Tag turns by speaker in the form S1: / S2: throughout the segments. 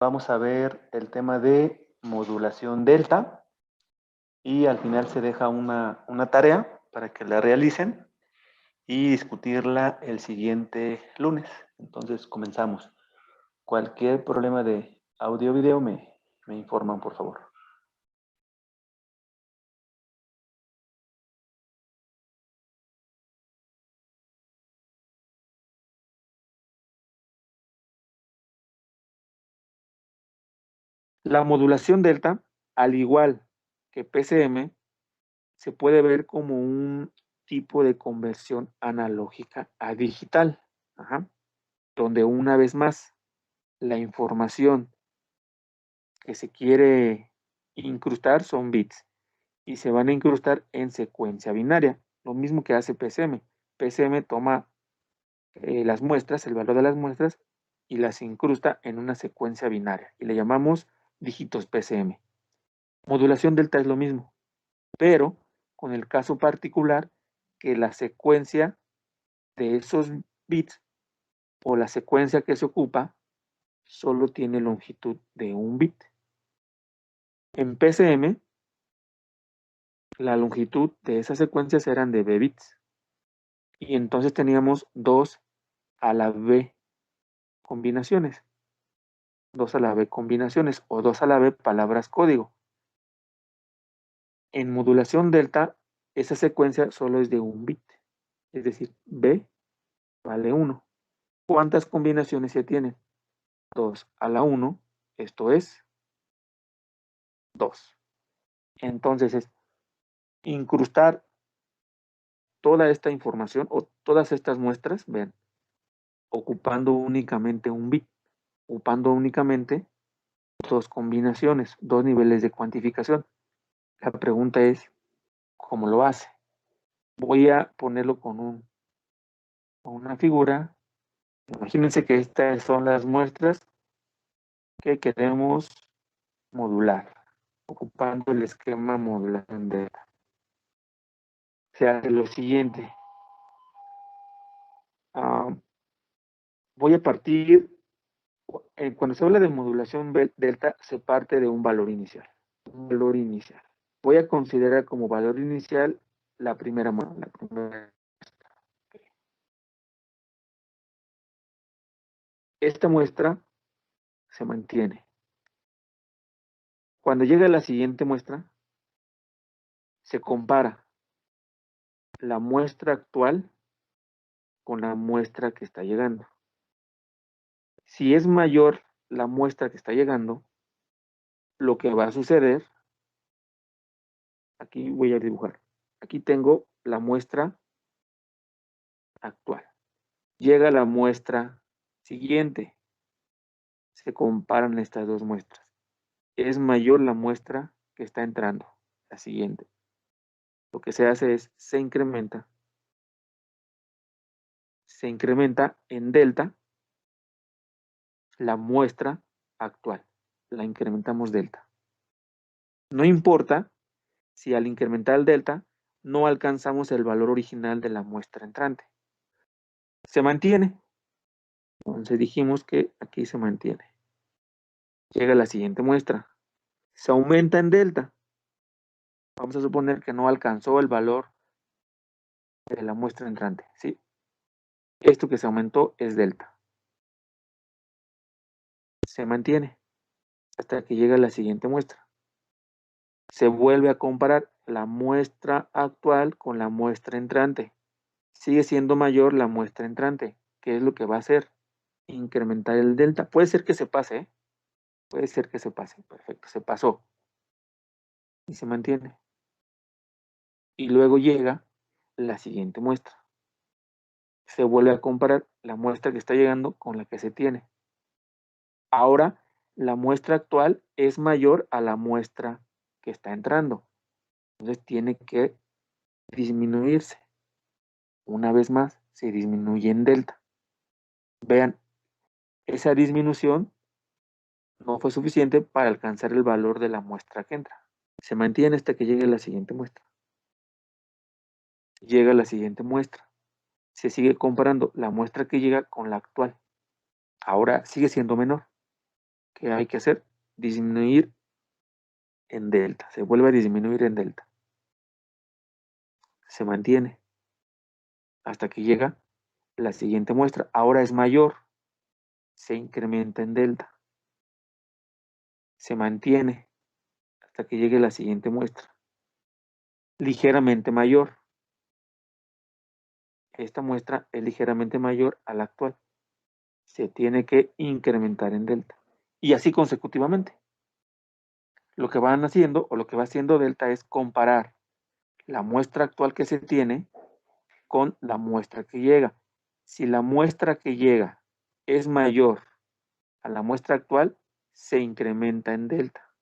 S1: Vamos a ver el tema de modulación delta y al final se deja una tarea para que la realicen y discutirla el siguiente lunes. Entonces comenzamos. Cualquier problema de audio o video me informan, por favor. La modulación delta, al igual que PCM, se puede ver como un tipo de conversión analógica a digital, donde una vez más la información que se quiere incrustar son bits y se van a incrustar en secuencia binaria, lo mismo que hace PCM. PCM toma las muestras, el valor de las muestras, y las incrusta en una secuencia binaria y le llamamos dígitos PCM. Modulación delta es lo mismo, pero con el caso particular que la secuencia de esos bits o la secuencia que se ocupa solo tiene longitud de un bit. En PCM, la longitud de esas secuencias eran de b bits y entonces teníamos 2 a la b combinaciones. 2 a la b combinaciones o 2 a la b palabras código. En modulación delta, esa secuencia solo es de un bit, es decir, b vale 1. ¿Cuántas combinaciones se tienen? 2 a la 1, esto es 2. Entonces es incrustar toda esta información o todas estas muestras, vean, ocupando únicamente un bit, ocupando únicamente 2 combinaciones, 2 niveles de cuantificación. La pregunta es, ¿cómo lo hace? Voy a ponerlo con una figura. Imagínense que estas son las muestras que queremos modular, ocupando el esquema modulación delta. Se hace lo siguiente. Voy a partir, cuando se habla de modulación delta, se parte de un valor inicial. Un valor inicial. Voy a considerar como valor inicial la primera muestra. Esta muestra se mantiene. Cuando llega la siguiente muestra, se compara la muestra actual con la muestra que está llegando. Si es mayor la muestra que está llegando, lo que va a suceder, aquí voy a dibujar. Aquí tengo la muestra actual. Llega la muestra siguiente. Se comparan estas dos muestras. Es mayor la muestra que está entrando, la siguiente. Lo que se hace es, se incrementa en delta la muestra actual. La incrementamos delta. No importa si al incrementar el delta no alcanzamos el valor original de la muestra entrante. Se mantiene. Entonces dijimos que aquí se mantiene. Llega la siguiente muestra. Se aumenta en delta. Vamos a suponer que no alcanzó el valor de la muestra entrante, ¿sí? Esto que se aumentó es delta. Se mantiene hasta que llega la siguiente muestra. Se vuelve a comparar la muestra actual con la muestra entrante. Sigue siendo mayor la muestra entrante. ¿Qué es lo que va a hacer? Incrementar el delta. Puede ser que se pase, ¿eh? Puede ser que se pase. Perfecto, se pasó. Y se mantiene. Y luego llega la siguiente muestra. Se vuelve a comparar la muestra que está llegando con la que se tiene. Ahora, la muestra actual es mayor a la muestra que está entrando. Entonces tiene que disminuirse. Una vez más, se disminuye en delta. Vean, esa disminución no fue suficiente para alcanzar el valor de la muestra que entra. Se mantiene hasta que llegue la siguiente muestra. Llega la siguiente muestra. Se sigue comparando la muestra que llega con la actual. Ahora sigue siendo menor. ¿qué hay que hacer? Disminuir en delta. Se vuelve a disminuir en delta. Se mantiene hasta que llega la siguiente muestra. Ahora es mayor. Se incrementa en delta. Se mantiene hasta que llegue la siguiente muestra. Ligeramente mayor. Esta muestra es ligeramente mayor a la actual. Se tiene que incrementar en delta. Y así consecutivamente. Lo que van haciendo o lo que va haciendo delta es comparar la muestra actual que se tiene con la muestra que llega. Si la muestra que llega es mayor a la muestra actual, se incrementa en delta.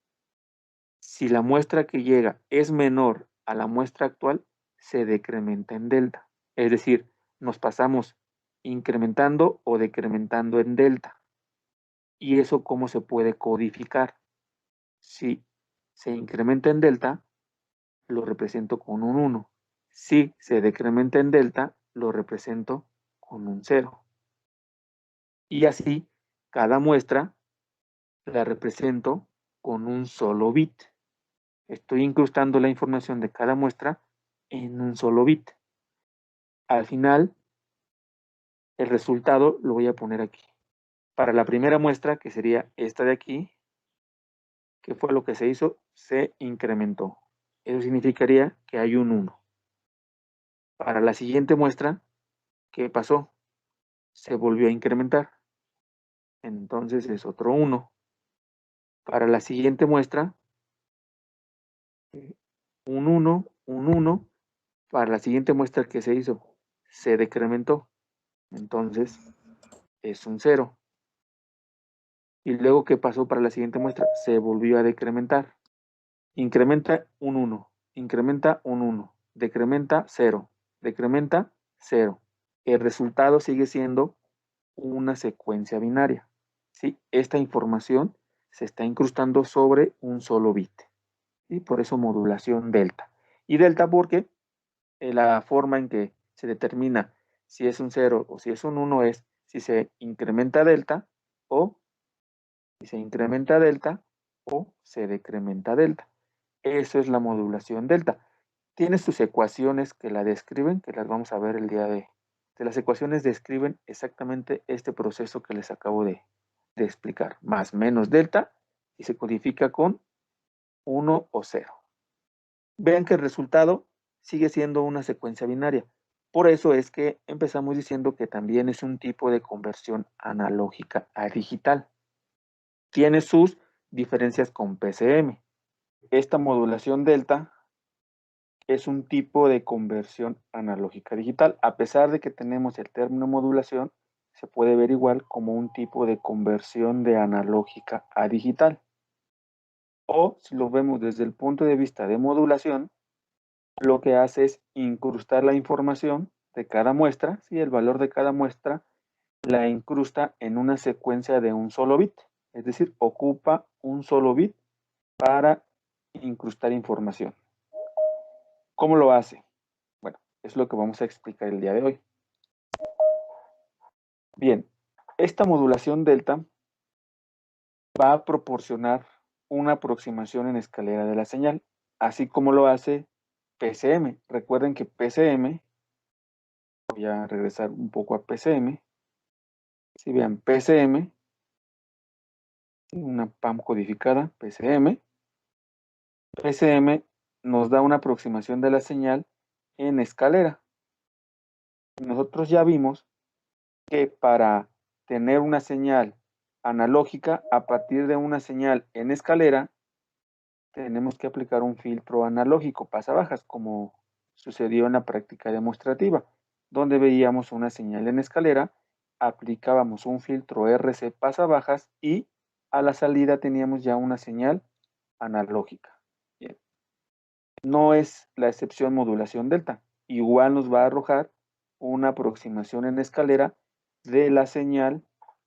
S1: Si la muestra que llega es menor a la muestra actual, se decrementa en delta. Es decir, nos pasamos incrementando o decrementando en delta. ¿Y eso cómo se puede codificar? Si se incrementa en delta, lo represento con un 1. Si se decrementa en delta, lo represento con un 0. Y así, cada muestra la represento con un solo bit. Estoy incrustando la información de cada muestra en un solo bit. Al final, el resultado lo voy a poner aquí. Para la primera muestra, que sería esta de aquí, ¿qué fue lo que se hizo? Se incrementó. Eso significaría que hay un 1. Para la siguiente muestra, ¿qué pasó? Se volvió a incrementar. Entonces es otro 1. Para la siguiente muestra, un 1, un 1. Para la siguiente muestra que se hizo, se decrementó. Entonces es un 0. Y luego, ¿qué pasó para la siguiente muestra? Se volvió a decrementar. Incrementa un 1, incrementa un 1, decrementa 0, decrementa 0. El resultado sigue siendo una secuencia binaria. ¿Sí? Esta información se está incrustando sobre un solo bit. Y por eso modulación delta. Y delta porque la forma en que se determina si es un 0 o si es un 1 es si se incrementa delta o si se incrementa delta o se decrementa delta. Eso es la modulación delta. Tiene sus ecuaciones que la describen, que las vamos a ver el día de... Las ecuaciones describen exactamente este proceso que les acabo de explicar. Más menos delta y se codifica con 1 o 0. Vean que el resultado sigue siendo una secuencia binaria. Por eso es que empezamos diciendo que también es un tipo de conversión analógica a digital. Tiene sus diferencias con PCM. Esta modulación delta es un tipo de conversión analógica a digital. A pesar de que tenemos el término modulación, se puede ver igual como un tipo de conversión de analógica a digital. O si lo vemos desde el punto de vista de modulación, lo que hace es incrustar la información de cada muestra, ¿sí? El valor de cada muestra la incrusta en una secuencia de un solo bit, es decir, ocupa un solo bit para incrustar información. ¿Cómo lo hace? Bueno, es lo que vamos a explicar el día de hoy. Bien, esta modulación delta va a proporcionar una aproximación en escalera de la señal, así como lo hace PCM. Recuerden que PCM, voy a regresar un poco a PCM. Si vean, PCM, una PAM codificada, PCM. PCM nos da una aproximación de la señal en escalera. Nosotros ya vimos que para tener una señal analógica a partir de una señal en escalera, tenemos que aplicar un filtro analógico pasabajas, como sucedió en la práctica demostrativa, donde veíamos una señal en escalera, aplicábamos un filtro RC pasabajas y a la salida teníamos ya una señal analógica. Bien. No es la excepción modulación delta. Igual nos va a arrojar una aproximación en escalera de la señal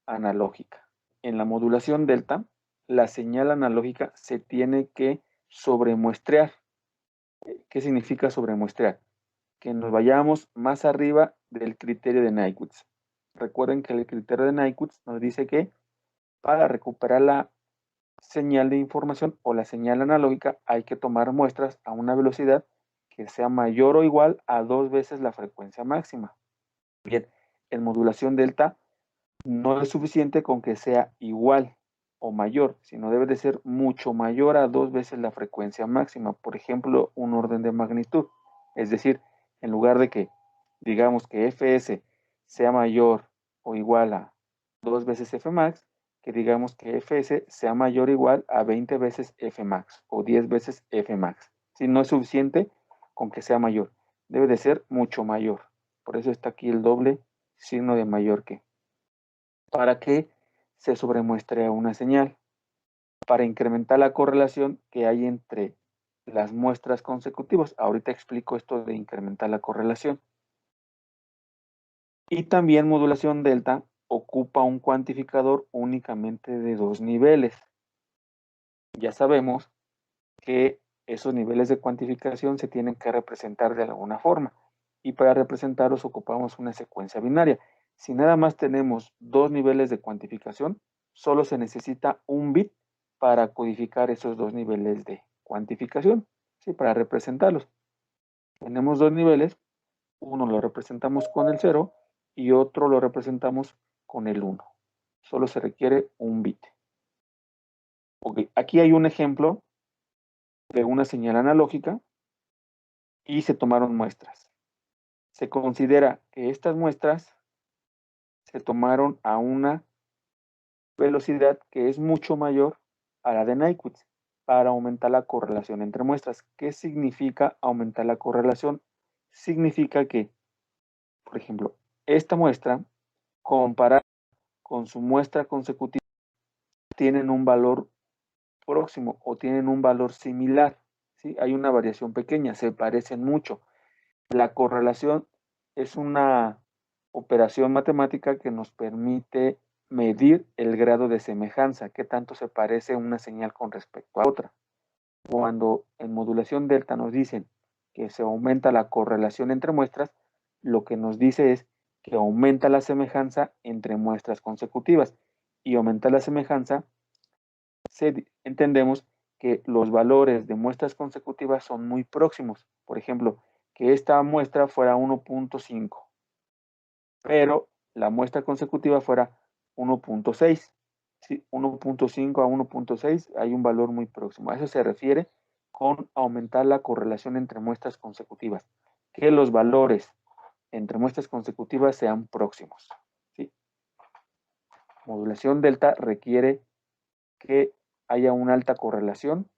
S1: analógica. En la modulación delta, la señal analógica se tiene que sobremuestrear. ¿Qué significa sobremuestrear? Que nos vayamos más arriba del criterio de Nyquist. Recuerden que el criterio de Nyquist nos dice que para recuperar la señal de información o la señal analógica, hay que tomar muestras a una velocidad que sea mayor o igual a 2 veces la frecuencia máxima. Bien, en modulación delta no es suficiente con que sea igual o mayor, sino debe de ser mucho mayor a 2 veces la frecuencia máxima. Por ejemplo, un orden de magnitud. Es decir, en lugar de que digamos que Fs sea mayor o igual a 2 veces Fmax, que digamos que Fs sea mayor o igual a 20 veces Fmax o 10 veces Fmax. Si no es suficiente con que sea mayor, debe de ser mucho mayor. Por eso está aquí el doble signo de mayor que, para que se sobremuestre una señal, para incrementar la correlación que hay entre las muestras consecutivas. Ahorita explico esto de incrementar la correlación. Y también modulación delta ocupa un cuantificador únicamente de 2 niveles. Ya sabemos que esos niveles de cuantificación se tienen que representar de alguna forma. Y para representarlos ocupamos una secuencia binaria. Si nada más tenemos 2 niveles de cuantificación, solo se necesita un bit para codificar esos 2 niveles de cuantificación, ¿sí? Para representarlos. Tenemos 2 niveles, uno lo representamos con el 0 y otro lo representamos con el 1. Solo se requiere un bit. Ok, aquí hay un ejemplo de una señal analógica y se tomaron muestras. Se considera que estas muestras se tomaron a una velocidad que es mucho mayor a la de Nyquist para aumentar la correlación entre muestras. ¿Qué significa aumentar la correlación? Significa que, por ejemplo, esta muestra, comparada con su muestra consecutiva, tienen un valor próximo o tienen un valor similar. ¿Sí? Hay una variación pequeña, se parecen mucho. La correlación es una operación matemática que nos permite medir el grado de semejanza, qué tanto se parece una señal con respecto a otra. Cuando en modulación delta nos dicen que se aumenta la correlación entre muestras, lo que nos dice es que aumenta la semejanza entre muestras consecutivas. Y aumentar la semejanza, entendemos que los valores de muestras consecutivas son muy próximos. Por ejemplo, que esta muestra fuera 1.5, pero la muestra consecutiva fuera 1.6. ¿Sí? 1.5 a 1.6 hay un valor muy próximo. A eso se refiere con aumentar la correlación entre muestras consecutivas, que los valores entre muestras consecutivas sean próximos. ¿Sí? Modulación delta requiere que haya una alta correlación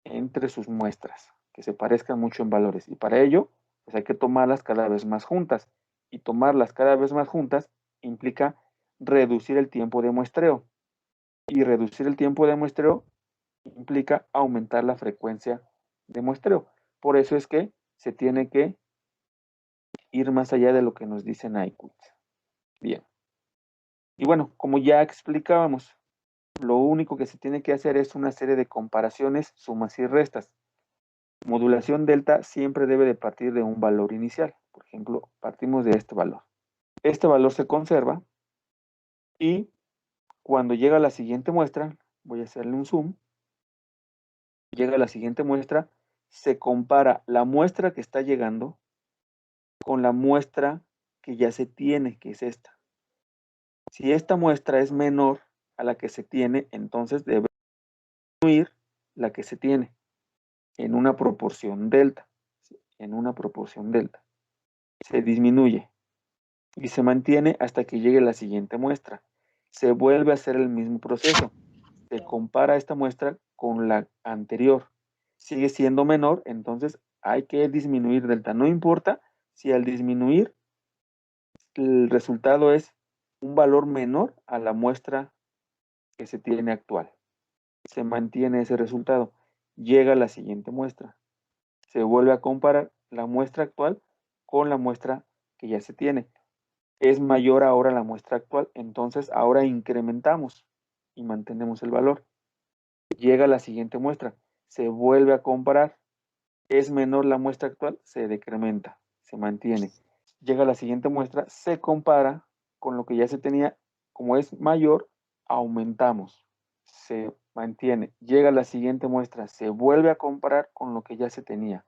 S1: entre sus muestras, que se parezcan mucho en valores. Y para ello, pues hay que tomarlas cada vez más juntas. Y tomarlas cada vez más juntas implica reducir el tiempo de muestreo. Y reducir el tiempo de muestreo implica aumentar la frecuencia de muestreo. Por eso es que se tiene que ir más allá de lo que nos dice Nyquist. Bien. Y bueno, como ya explicábamos, lo único que se tiene que hacer es una serie de comparaciones, sumas y restas. Modulación delta siempre debe de partir de un valor inicial. Por ejemplo, partimos de este valor. Este valor se conserva y cuando llega a la siguiente muestra, voy a hacerle un zoom, llega a la siguiente muestra, se compara la muestra que está llegando con la muestra que ya se tiene, que es esta. Si esta muestra es menor a la que se tiene, entonces debe disminuir la que se tiene en una proporción delta. ¿Sí? En una proporción delta. Se disminuye y se mantiene hasta que llegue la siguiente muestra. Se vuelve a hacer el mismo proceso. Se compara esta muestra con la anterior. Sigue siendo menor, entonces hay que disminuir delta. No importa si al disminuir el resultado es un valor menor a la muestra que se tiene actual. Se mantiene ese resultado. Llega la siguiente muestra. Se vuelve a comparar la muestra actual con la muestra que ya se tiene. Es mayor ahora la muestra actual, entonces ahora incrementamos y mantenemos el valor. Llega la siguiente muestra, se vuelve a comparar, es menor la muestra actual, se decrementa, se mantiene. Llega la siguiente muestra, se compara con lo que ya se tenía, como es mayor, aumentamos, se mantiene, llega a la siguiente muestra, se vuelve a comparar con lo que ya se tenía.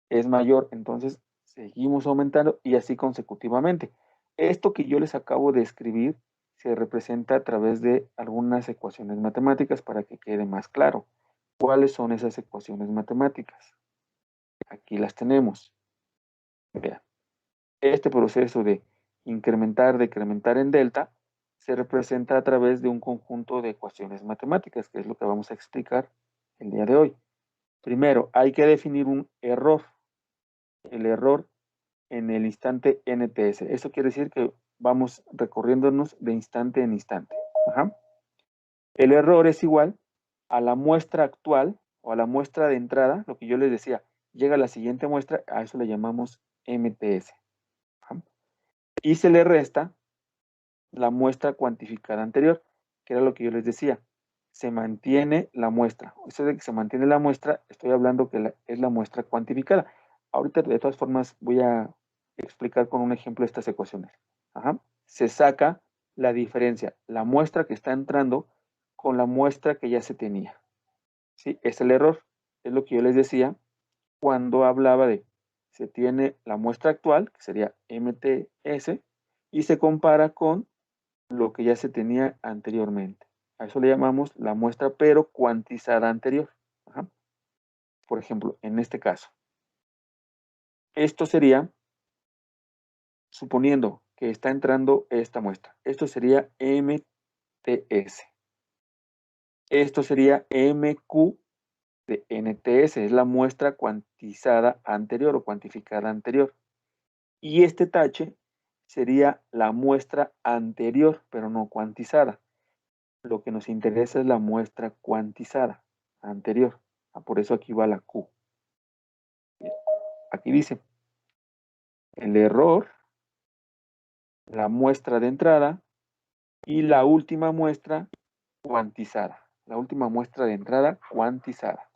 S1: Es mayor, entonces seguimos aumentando y así consecutivamente. Esto que yo les acabo de escribir se representa a través de algunas ecuaciones matemáticas para que quede más claro. ¿Cuáles son esas ecuaciones matemáticas? Aquí las tenemos. Vean, este proceso de incrementar, decrementar en delta se representa a través de un conjunto de ecuaciones matemáticas, que es lo que vamos a explicar el día de hoy. Primero, hay que definir un error. El error en el instante NTS. Eso quiere decir que vamos recorriéndonos de instante en instante. Ajá. El error es igual a la muestra actual o a la muestra de entrada, lo que yo les decía, llega a la siguiente muestra, a eso le llamamos MTS. Ajá. Y se le resta la muestra cuantificada anterior, que era lo que yo les decía. Se mantiene la muestra. Eso de que se mantiene la muestra, estoy hablando que es la muestra cuantificada. Ahorita, de todas formas, voy a explicar con un ejemplo estas ecuaciones. Ajá. Se saca la diferencia, la muestra que está entrando con la muestra que ya se tenía. ¿Sí? Es el error. Es lo que yo les decía cuando hablaba de se tiene la muestra actual, que sería MTS, y se compara con lo que ya se tenía anteriormente. A eso le llamamos la muestra, pero cuantizada anterior. Ajá. Por ejemplo, en este caso, esto sería, suponiendo que está entrando esta muestra, esto sería MTS. Esto sería MQ de NTS, es la muestra cuantizada anterior o cuantificada anterior. Y este tache sería la muestra anterior, pero no cuantizada. Lo que nos interesa es la muestra cuantizada anterior. Por eso aquí va la Q. Aquí dice, el error, la muestra de entrada y la última muestra cuantizada. La última muestra de entrada cuantizada.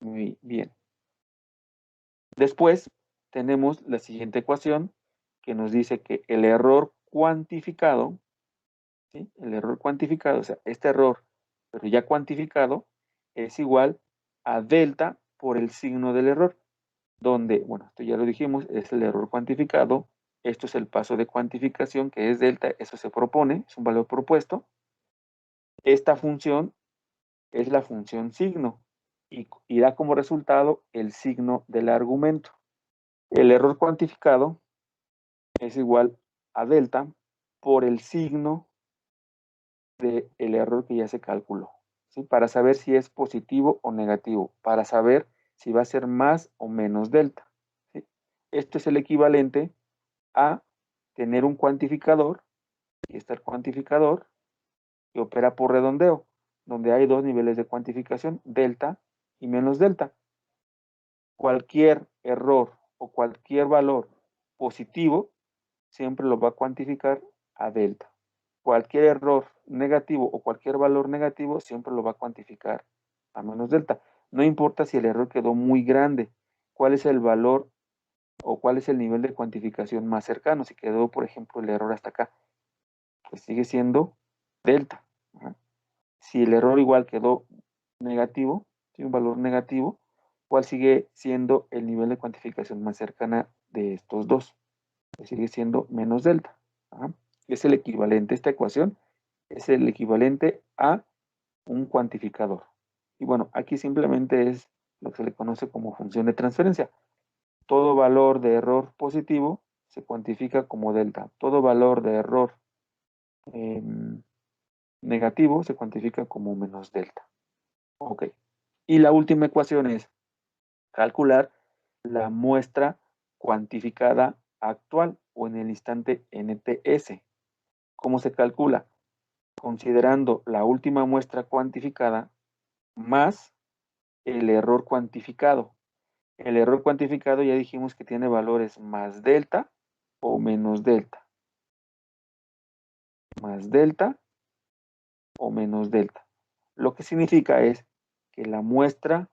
S1: Muy bien. Después tenemos la siguiente ecuación que nos dice que el error cuantificado, ¿sí? El error cuantificado, o sea, este error, pero ya cuantificado, es igual a delta por el signo del error, donde, bueno, esto ya lo dijimos, es el error cuantificado, esto es el paso de cuantificación, que es delta, eso se propone, es un valor propuesto. Esta función es la función signo y da como resultado el signo del argumento. El error cuantificado es igual a delta por el signo del error que ya se calculó, ¿sí? Para saber si es positivo o negativo, para saber si va a ser más o menos delta, ¿sí? Esto es el equivalente a tener un cuantificador, y está el cuantificador que opera por redondeo, donde hay dos niveles de cuantificación, delta y menos delta. Cualquier error o cualquier valor positivo siempre lo va a cuantificar a delta. Cualquier error negativo o cualquier valor negativo siempre lo va a cuantificar a menos delta. No importa si el error quedó muy grande, cuál es el valor o cuál es el nivel de cuantificación más cercano. Si quedó, por ejemplo, el error hasta acá, pues sigue siendo delta. Si el error igual quedó negativo, tiene un valor negativo, ¿cuál sigue siendo el nivel de cuantificación más cercana de estos dos? Pues sigue siendo menos delta. Ajá. Es el equivalente, esta ecuación es el equivalente a un cuantificador. Y bueno, aquí simplemente es lo que se le conoce como función de transferencia. Todo valor de error positivo se cuantifica como delta. Todo valor de error eh, negativo se cuantifica como menos delta. Ok. Y la última ecuación es calcular la muestra cuantificada actual o en el instante NTS. ¿Cómo se calcula? Considerando la última muestra cuantificada más el error cuantificado. El error cuantificado ya dijimos que tiene valores más delta o menos delta. Más delta o menos delta. Lo que significa es que la muestra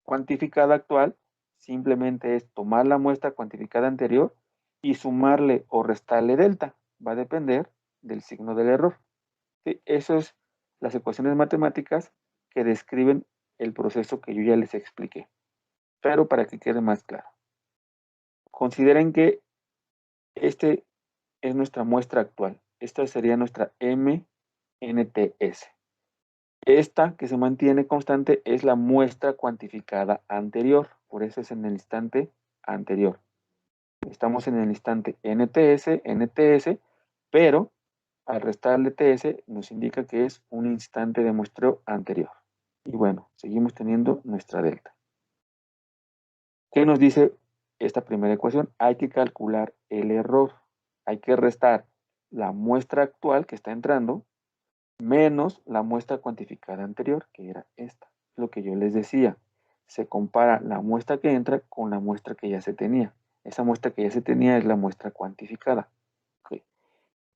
S1: cuantificada actual simplemente es tomar la muestra cuantificada anterior y sumarle o restarle delta. Va a depender del signo del error. ¿Sí? Eso es las ecuaciones matemáticas que describen el proceso que yo ya les expliqué. Pero para que quede más claro. Consideren que este es nuestra muestra actual. Esta sería nuestra MNTS. Esta que se mantiene constante es la muestra cuantificada anterior. Por eso es en el instante anterior. Estamos en el instante NTS, pero al restarle TS nos indica que es un instante de muestreo anterior. Y bueno, seguimos teniendo nuestra delta. ¿Qué nos dice esta primera ecuación? Hay que calcular el error. Hay que restar la muestra actual que está entrando menos la muestra cuantificada anterior, que era esta. Lo que yo les decía, se compara la muestra que entra con la muestra que ya se tenía. Esa muestra que ya se tenía es la muestra cuantificada. Okay.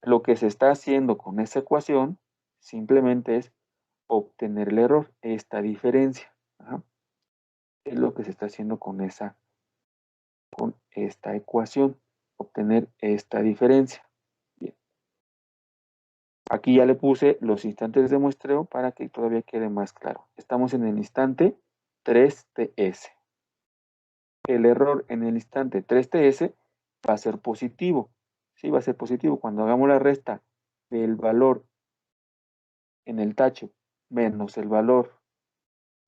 S1: Lo que se está haciendo con esa ecuación simplemente es obtener el error, esta diferencia. Ajá. Es lo que se está haciendo con esta ecuación, obtener esta diferencia. Bien. Aquí ya le puse los instantes de muestreo para que todavía quede más claro. Estamos en el instante 3TS. El error en el instante 3TS va a ser positivo. Sí, va a ser positivo. Cuando hagamos la resta del valor en el tacho menos el valor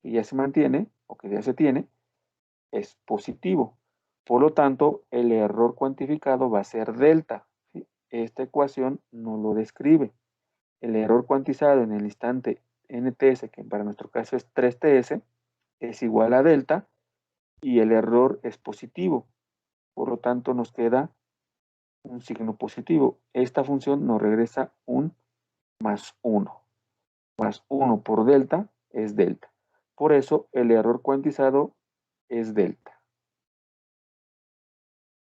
S1: que ya se mantiene o que ya se tiene, es positivo. Por lo tanto, el error cuantificado va a ser delta. ¿Sí? Esta ecuación no lo describe. El error cuantizado en el instante NTS, que para nuestro caso es 3TS, es igual a delta y el error es positivo. Por lo tanto, nos queda un signo positivo. Esta función nos regresa un más 1. Más 1 por delta es delta. Por eso, el error cuantizado es delta.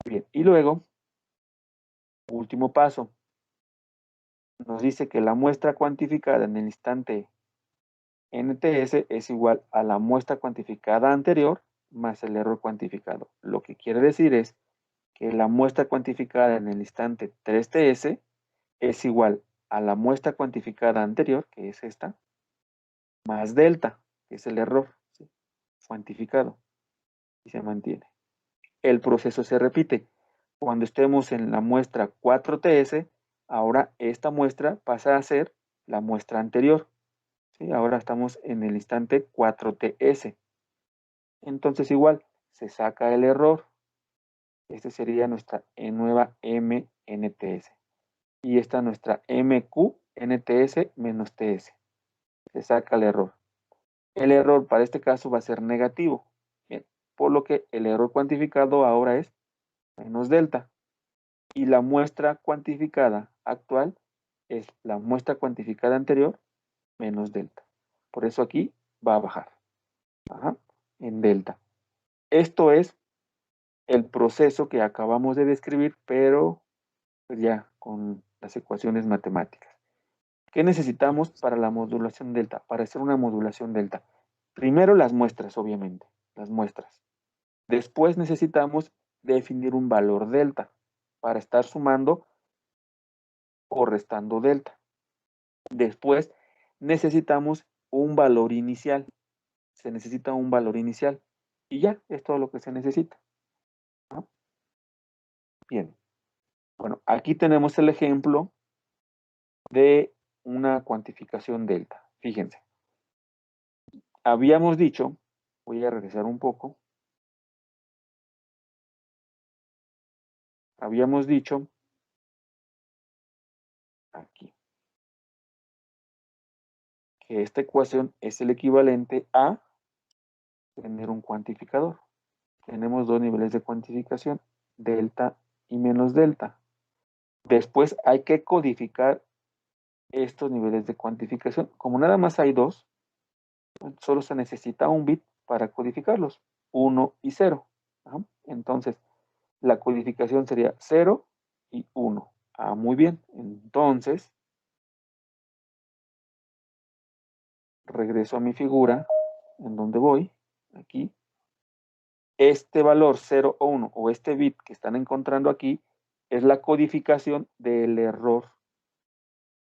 S1: Bien, y luego, último paso, nos dice que la muestra cuantificada en el instante NTS es igual a la muestra cuantificada anterior más el error cuantificado. Lo que quiere decir es que la muestra cuantificada en el instante 3TS es igual a la muestra cuantificada anterior, que es esta, más delta, que es el error, ¿sí? Cuantificado, y se mantiene. El proceso se repite. Cuando estemos en la muestra 4TS, ahora esta muestra pasa a ser la muestra anterior. ¿Sí? Ahora estamos en el instante 4TS. Entonces igual, se saca el error. Este sería nuestra nueva MNTS. Y esta nuestra MQNTS menos TS. Se saca el error. El error para este caso va a ser negativo. Bien, por lo que el error cuantificado ahora es menos delta. Y la muestra cuantificada actual es la muestra cuantificada anterior menos delta. Por eso aquí va a bajar. Ajá, en delta. Esto es el proceso que acabamos de describir, pero pues ya con las ecuaciones matemáticas. ¿Qué necesitamos para la modulación delta? Para hacer una modulación delta. Primero las muestras, obviamente, las muestras. Después necesitamos definir un valor delta para estar sumando o restando delta. Después necesitamos un valor inicial. Se necesita un valor inicial. Y ya, es todo lo que se necesita. ¿No? Bien. Bueno, aquí tenemos el ejemplo de una cuantificación delta. Fíjense. Habíamos dicho, voy a regresar un poco. Habíamos dicho, aquí, que esta ecuación es el equivalente a tener un cuantificador. Tenemos dos niveles de cuantificación, delta y menos delta. Después hay que codificar estos niveles de cuantificación. Como nada más hay dos, solo se necesita un bit para codificarlos, 1 y 0. ¿No? Entonces, la codificación sería 0 y 1. Ah, muy bien. Entonces, regreso a mi figura, en donde voy, aquí. Este valor 0 o 1, o este bit que están encontrando aquí, es la codificación del error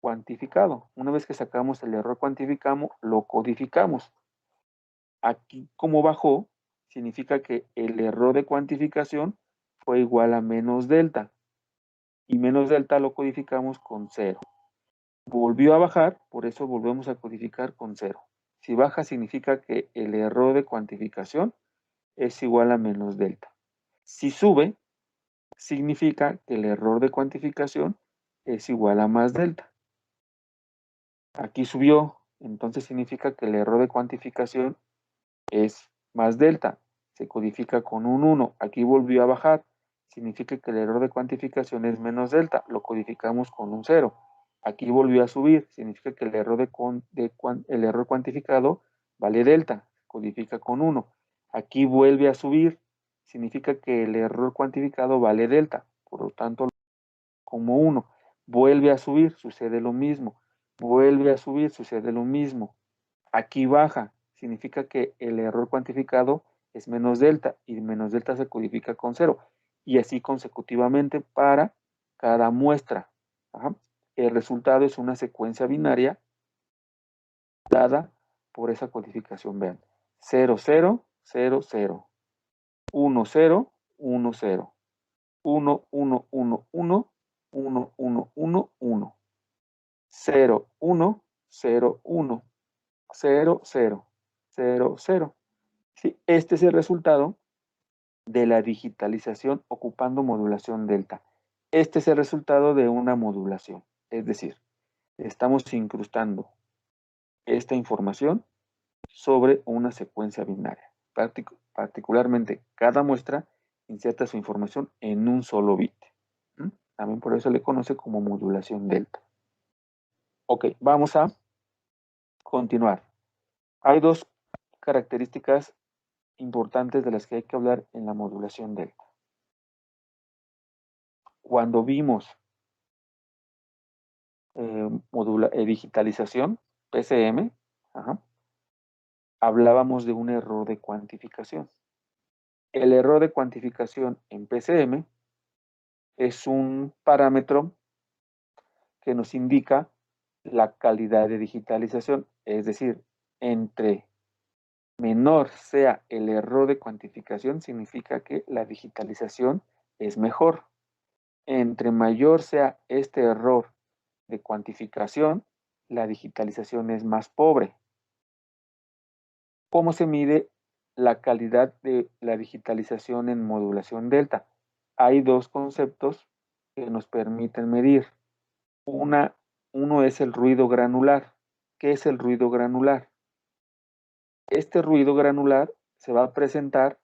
S1: cuantificado. Una vez que sacamos el error cuantificado, lo codificamos. Aquí, como bajó, significa que el error de cuantificación fue igual a menos delta. Y menos delta lo codificamos con 0. Volvió a bajar, por eso volvemos a codificar con 0. Si baja, significa que el error de cuantificación es igual a menos delta. Si sube, significa que el error de cuantificación es igual a más delta. Aquí subió, entonces significa que el error de cuantificación es más delta. Se codifica con un 1. Aquí volvió a bajar, significa que el error de cuantificación es menos delta. Lo codificamos con un 0. Aquí volvió a subir, significa que el error, el error cuantificado vale delta. Se codifica con 1. Aquí vuelve a subir, significa que el error cuantificado vale delta. Por lo tanto, como 1. Vuelve a subir, sucede lo mismo. Vuelve a subir, sucede lo mismo. Aquí baja, significa que el error cuantificado es menos delta y menos delta se codifica con 0. Y así consecutivamente para cada muestra. Ajá. El resultado es una secuencia binaria dada por esa codificación. Vean, 0, 0, 0, 0, 1, 0, 1, 0, 1, 1, 1, 1, 1, 1, 1, 1, 0, 1, 0, 1, 0, 0, 0, 0. Sí, este es el resultado de la digitalización ocupando modulación delta. Este es el resultado de una modulación. Es decir, estamos incrustando esta información sobre una secuencia binaria. Particularmente, cada muestra inserta su información en un solo bit. También por eso le conoce como modulación delta. Ok, vamos a continuar. Hay dos características importantes de las que hay que hablar en la modulación delta. Cuando vimos digitalización, PCM, hablábamos de un error de cuantificación. El error de cuantificación en PCM es un parámetro que nos indica la calidad de digitalización, es decir, entre menor sea el error de cuantificación, significa que la digitalización es mejor. Entre mayor sea este error de cuantificación, la digitalización es más pobre. ¿Cómo se mide la calidad de la digitalización en modulación delta? Hay dos conceptos que nos permiten medir. Uno es el ruido granular. ¿Qué es el ruido granular? Este ruido granular se va a presentar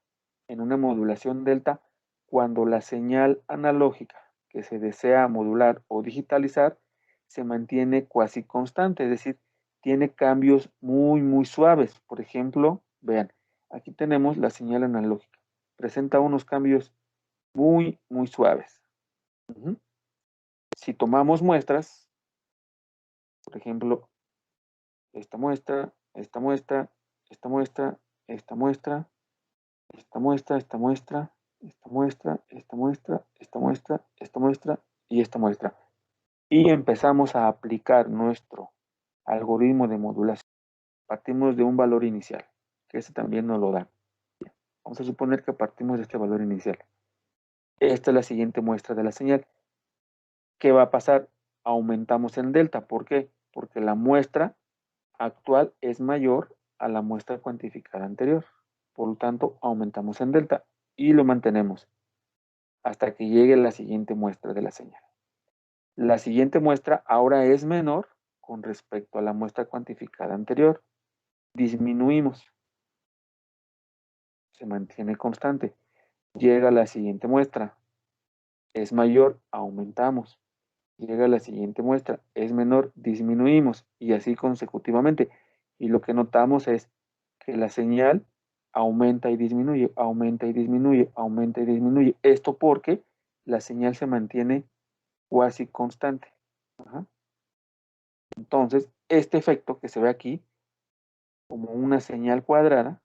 S1: en una modulación delta cuando la señal analógica que se desea modular o digitalizar se mantiene cuasi constante, es decir, tiene cambios muy, muy suaves. Por ejemplo, vean, aquí tenemos la señal analógica. Presenta unos cambios muy, muy suaves. Si tomamos muestras, por ejemplo, esta muestra, esta muestra, esta muestra, esta muestra, esta muestra, esta muestra, esta muestra, esta muestra, esta muestra, esta muestra y esta muestra. Y empezamos a aplicar nuestro algoritmo de modulación. Partimos de un valor inicial, que ese también nos lo da. Vamos a suponer que partimos de este valor inicial. Esta es la siguiente muestra de la señal. ¿Qué va a pasar? Aumentamos en delta. ¿Por qué? Porque la muestra actual es mayor a la muestra cuantificada anterior. Por lo tanto, aumentamos en delta y lo mantenemos hasta que llegue la siguiente muestra de la señal. La siguiente muestra ahora es menor con respecto a la muestra cuantificada anterior. Disminuimos. Se mantiene constante. Llega la siguiente muestra. Es mayor, aumentamos. Llega la siguiente muestra. Es menor, disminuimos. Y así consecutivamente. Y lo que notamos es que la señal aumenta y disminuye, aumenta y disminuye, aumenta y disminuye. Esto porque la señal se mantiene cuasi constante. Entonces, este efecto que se ve aquí, como una señal cuadrada,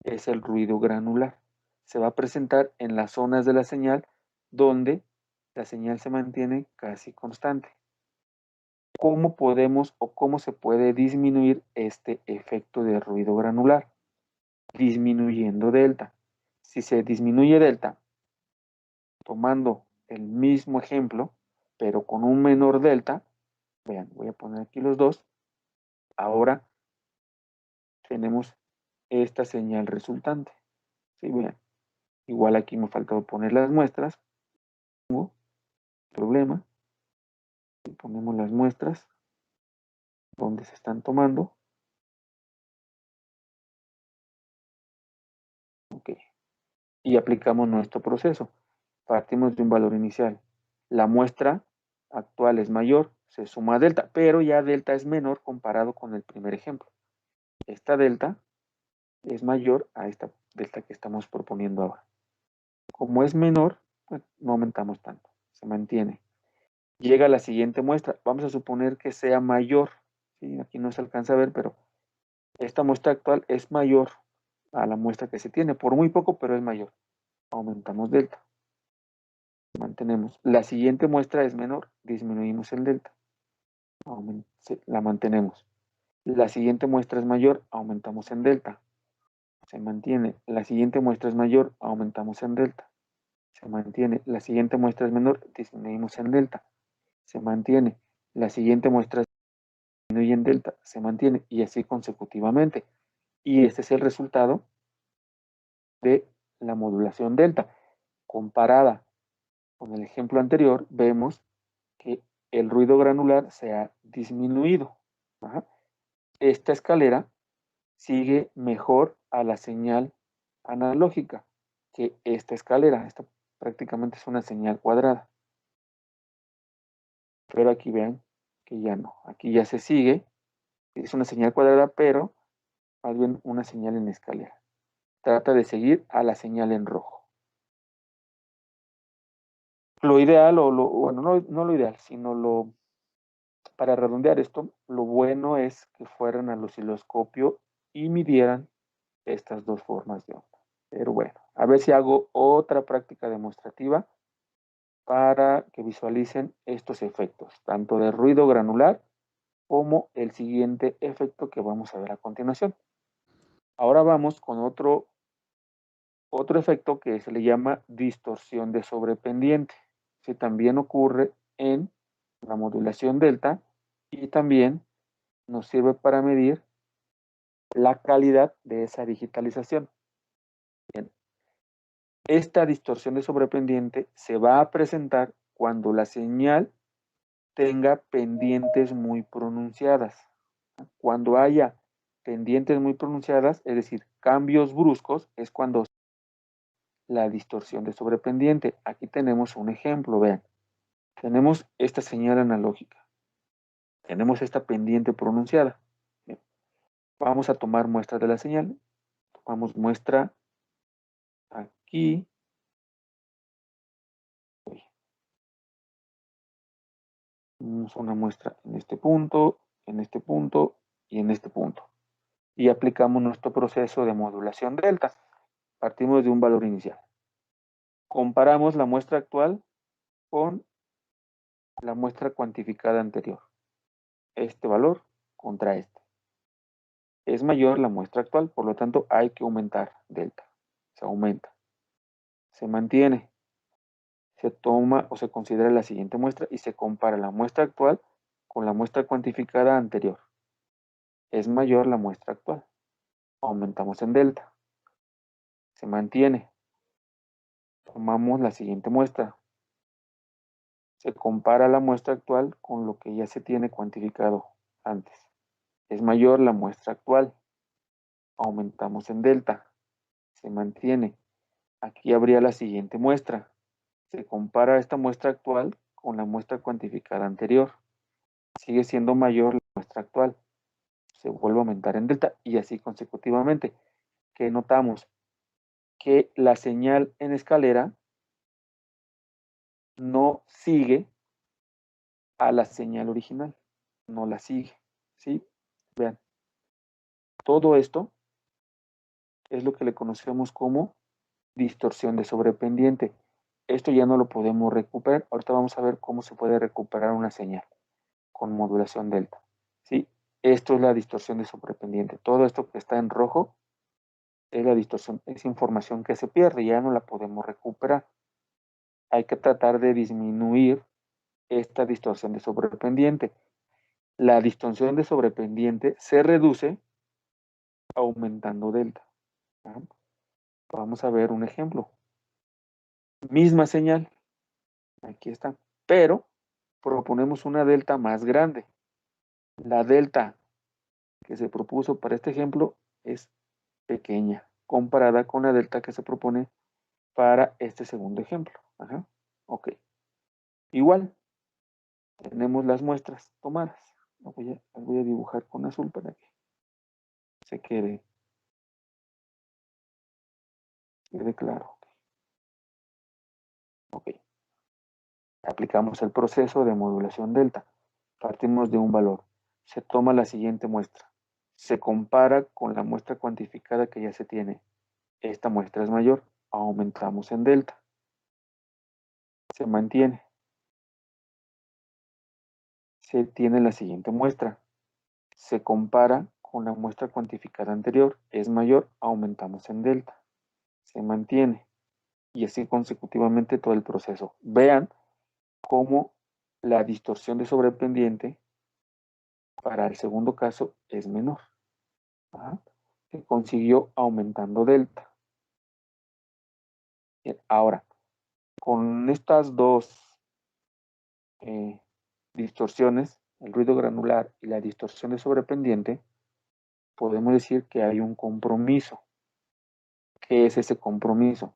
S1: es el ruido granular. Se va a presentar en las zonas de la señal donde la señal se mantiene casi constante. ¿cómo podemos o cómo se puede disminuir este efecto de ruido granular? Disminuyendo delta. Si se disminuye delta, tomando el mismo ejemplo, pero con un menor delta, vean, voy a poner aquí los dos, ahora tenemos esta señal resultante. ¿Sí? Vean, igual aquí me ha faltado poner las muestras, no problema, y ponemos las muestras donde se están tomando. Ok. Y aplicamos nuestro proceso. Partimos de un valor inicial. La muestra actual es mayor, se suma delta, pero ya delta es menor comparado con el primer ejemplo. Esta delta es mayor a esta delta que estamos proponiendo ahora. Como es menor, pues no aumentamos tanto, se mantiene. Llega la siguiente muestra, vamos a suponer que sea mayor, ¿sí? Aquí no se alcanza a ver, pero esta muestra actual es mayor a la muestra que se tiene, por muy poco, pero es mayor. Aumentamos delta, mantenemos. La siguiente muestra es menor, disminuimos el delta, la mantenemos. La siguiente muestra es mayor, aumentamos en delta, se mantiene. La siguiente muestra es mayor, aumentamos en delta, se mantiene. La siguiente muestra es menor, disminuimos en delta, se mantiene. La siguiente muestra disminuye en delta, se mantiene, y así consecutivamente. Y este es el resultado de la modulación delta. Comparada con el ejemplo anterior, vemos que el ruido granular se ha disminuido. Ajá. Esta escalera sigue mejor a la señal analógica que esta escalera. Esta prácticamente es una señal cuadrada. Pero aquí vean que ya no. Aquí ya se sigue. Es una señal cuadrada, pero más bien una señal en escalera. Trata de seguir a la señal en rojo. Lo ideal, bueno, no lo ideal, sino para redondear esto, lo bueno es que fueran al osciloscopio y midieran estas dos formas de onda. Pero bueno, a ver si hago otra práctica demostrativa para que visualicen estos efectos, tanto de ruido granular como el siguiente efecto que vamos a ver a continuación. Ahora vamos con otro efecto que se le llama distorsión de sobrependiente, que también ocurre en la modulación delta y también nos sirve para medir la calidad de esa digitalización. Bien. Esta distorsión de sobrependiente se va a presentar cuando la señal tenga pendientes muy pronunciadas. Cuando haya pendientes muy pronunciadas, es decir, cambios bruscos, es cuando la distorsión de sobrependiente. Aquí tenemos un ejemplo, vean. Tenemos esta señal analógica. Tenemos esta pendiente pronunciada. Bien. Vamos a tomar muestras de la señal. Tomamos muestra aquí. Tenemos una muestra en este punto y en este punto. Y aplicamos nuestro proceso de modulación delta. Partimos de un valor inicial. Comparamos la muestra actual con la muestra cuantificada anterior. Este valor contra este. Es mayor la muestra actual, por lo tanto hay que aumentar delta. Se aumenta. Se mantiene. Se toma o se considera la siguiente muestra y se compara la muestra actual con la muestra cuantificada anterior. Es mayor la muestra actual. Aumentamos en delta. Se mantiene. Tomamos la siguiente muestra. Se compara la muestra actual con lo que ya se tiene cuantificado antes. Es mayor la muestra actual. Aumentamos en delta. Se mantiene. Aquí habría la siguiente muestra. Se compara esta muestra actual con la muestra cuantificada anterior. Sigue siendo mayor la muestra actual. Se vuelve a aumentar en delta y así consecutivamente. ¿Qué notamos? Que la señal en escalera no sigue a la señal original. No la sigue. ¿Sí? Vean. Todo esto es lo que le conocemos como distorsión de sobrependiente. Esto ya no lo podemos recuperar. Ahorita vamos a ver cómo se puede recuperar una señal. con modulación delta. ¿Sí? Esto es la distorsión de sobrependiente. Todo esto que está en rojo es la distorsión, es información que se pierde, ya no la podemos recuperar. Hay que tratar de disminuir esta distorsión de sobrependiente. La distorsión de sobrependiente se reduce aumentando delta. ¿Ah? Vamos a ver un ejemplo. Misma señal, aquí está, pero proponemos una delta más grande. La delta que se propuso para este ejemplo es pequeña, comparada con la delta que se propone para este segundo ejemplo. Ajá. Ok. Igual, tenemos las muestras tomadas. Las voy a dibujar con azul para que se quede claro. Ok. Aplicamos el proceso de modulación delta. Partimos de un valor. Se toma la siguiente muestra. Se compara con la muestra cuantificada que ya se tiene. Esta muestra es mayor. Aumentamos en delta. Se mantiene. Se tiene la siguiente muestra. Se compara con la muestra cuantificada anterior. Es mayor. Aumentamos en delta. Se mantiene. Y así consecutivamente todo el proceso. Vean cómo la distorsión de sobrependiente para el segundo caso es menor. Ajá. Se consiguió aumentando delta. Bien, ahora, con estas dos distorsiones, el ruido granular y la distorsión de sobrependiente, podemos decir que hay un compromiso. ¿Qué es ese compromiso?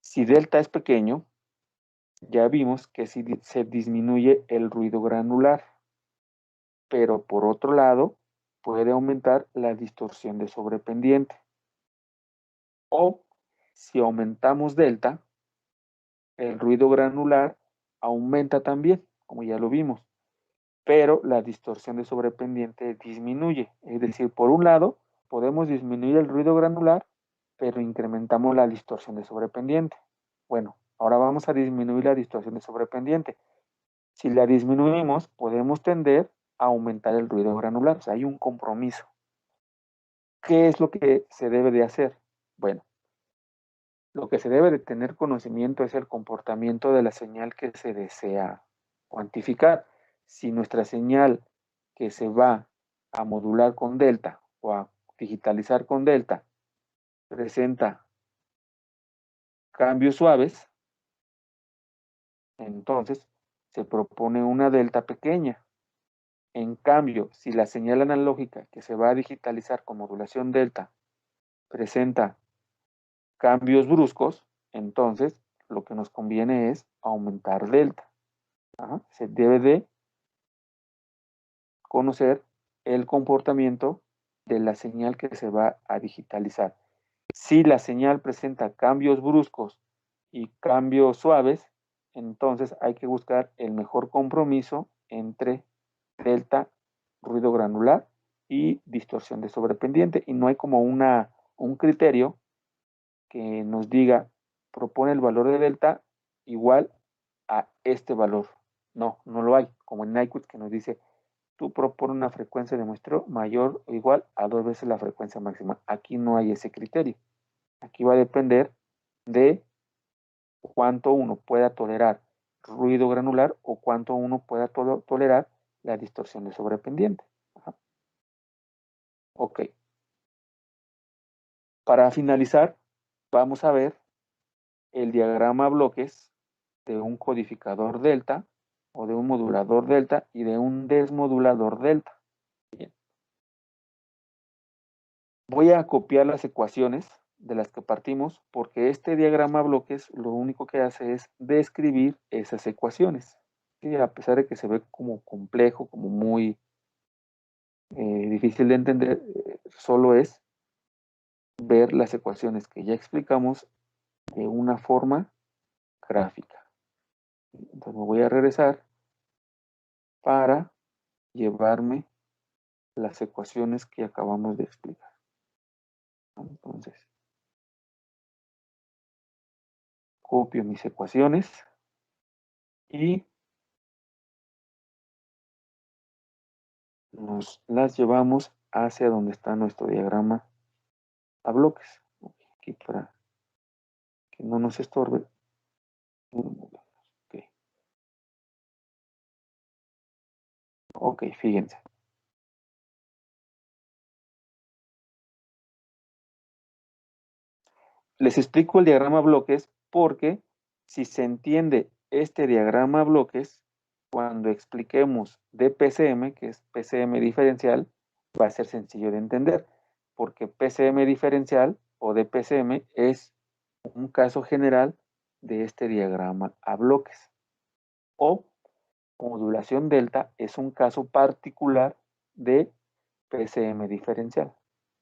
S1: Si delta es pequeño, ya vimos que si se disminuye el ruido granular, pero por otro lado, puede aumentar la distorsión de sobrependiente. O si aumentamos delta, el ruido granular aumenta también, como ya lo vimos, pero la distorsión de sobrependiente disminuye. Es decir, por un lado, podemos disminuir el ruido granular, pero incrementamos la distorsión de sobrependiente. Bueno, ahora vamos a disminuir la distorsión de sobrependiente. Si la disminuimos, podemos tender a aumentar el ruido granular. O sea, hay un compromiso. ¿Qué es lo que se debe de hacer? Bueno, lo que se debe de tener conocimiento es el comportamiento de la señal que se desea cuantificar. Si nuestra señal que se va a modular con delta o a digitalizar con delta presenta cambios suaves, entonces se propone una delta pequeña. En cambio, si la señal analógica que se va a digitalizar con modulación delta presenta cambios bruscos, entonces lo que nos conviene es aumentar delta. Ajá. Se debe de conocer el comportamiento de la señal que se va a digitalizar. Si la señal presenta cambios bruscos y cambios suaves, entonces hay que buscar el mejor compromiso entre delta, ruido granular y distorsión de sobrependiente. Y no hay como un criterio que nos diga, propone el valor de delta igual a este valor. No, no lo hay. Como en Nyquist que nos dice, tú propones una frecuencia de muestreo mayor o igual a 2 veces la frecuencia máxima. Aquí no hay ese criterio. Aquí va a depender de cuánto uno pueda tolerar ruido granular o cuánto uno pueda tolerar la distorsión de sobrependiente. Ajá. Ok. Para finalizar, vamos a ver el diagrama a bloques de un codificador delta o de un modulador delta y de un desmodulador delta. Bien. Voy a copiar las ecuaciones de las que partimos porque este diagrama a bloques lo único que hace es describir esas ecuaciones. Y a pesar de que se ve como complejo, como muy difícil de entender, solo es ver las ecuaciones que ya explicamos de una forma gráfica. Entonces me voy a regresar para llevarme las ecuaciones que acabamos de explicar. Entonces, copio mis ecuaciones y nos las llevamos hacia donde está nuestro diagrama a bloques. Aquí para que no nos estorbe. Ok, ok, fíjense. Les explico el diagrama a bloques porque si se entiende este diagrama a bloques, cuando expliquemos de PCM, que es PCM diferencial, va a ser sencillo de entender, porque PCM diferencial o de PCM es un caso general de este diagrama a bloques. O modulación delta es un caso particular de PCM diferencial,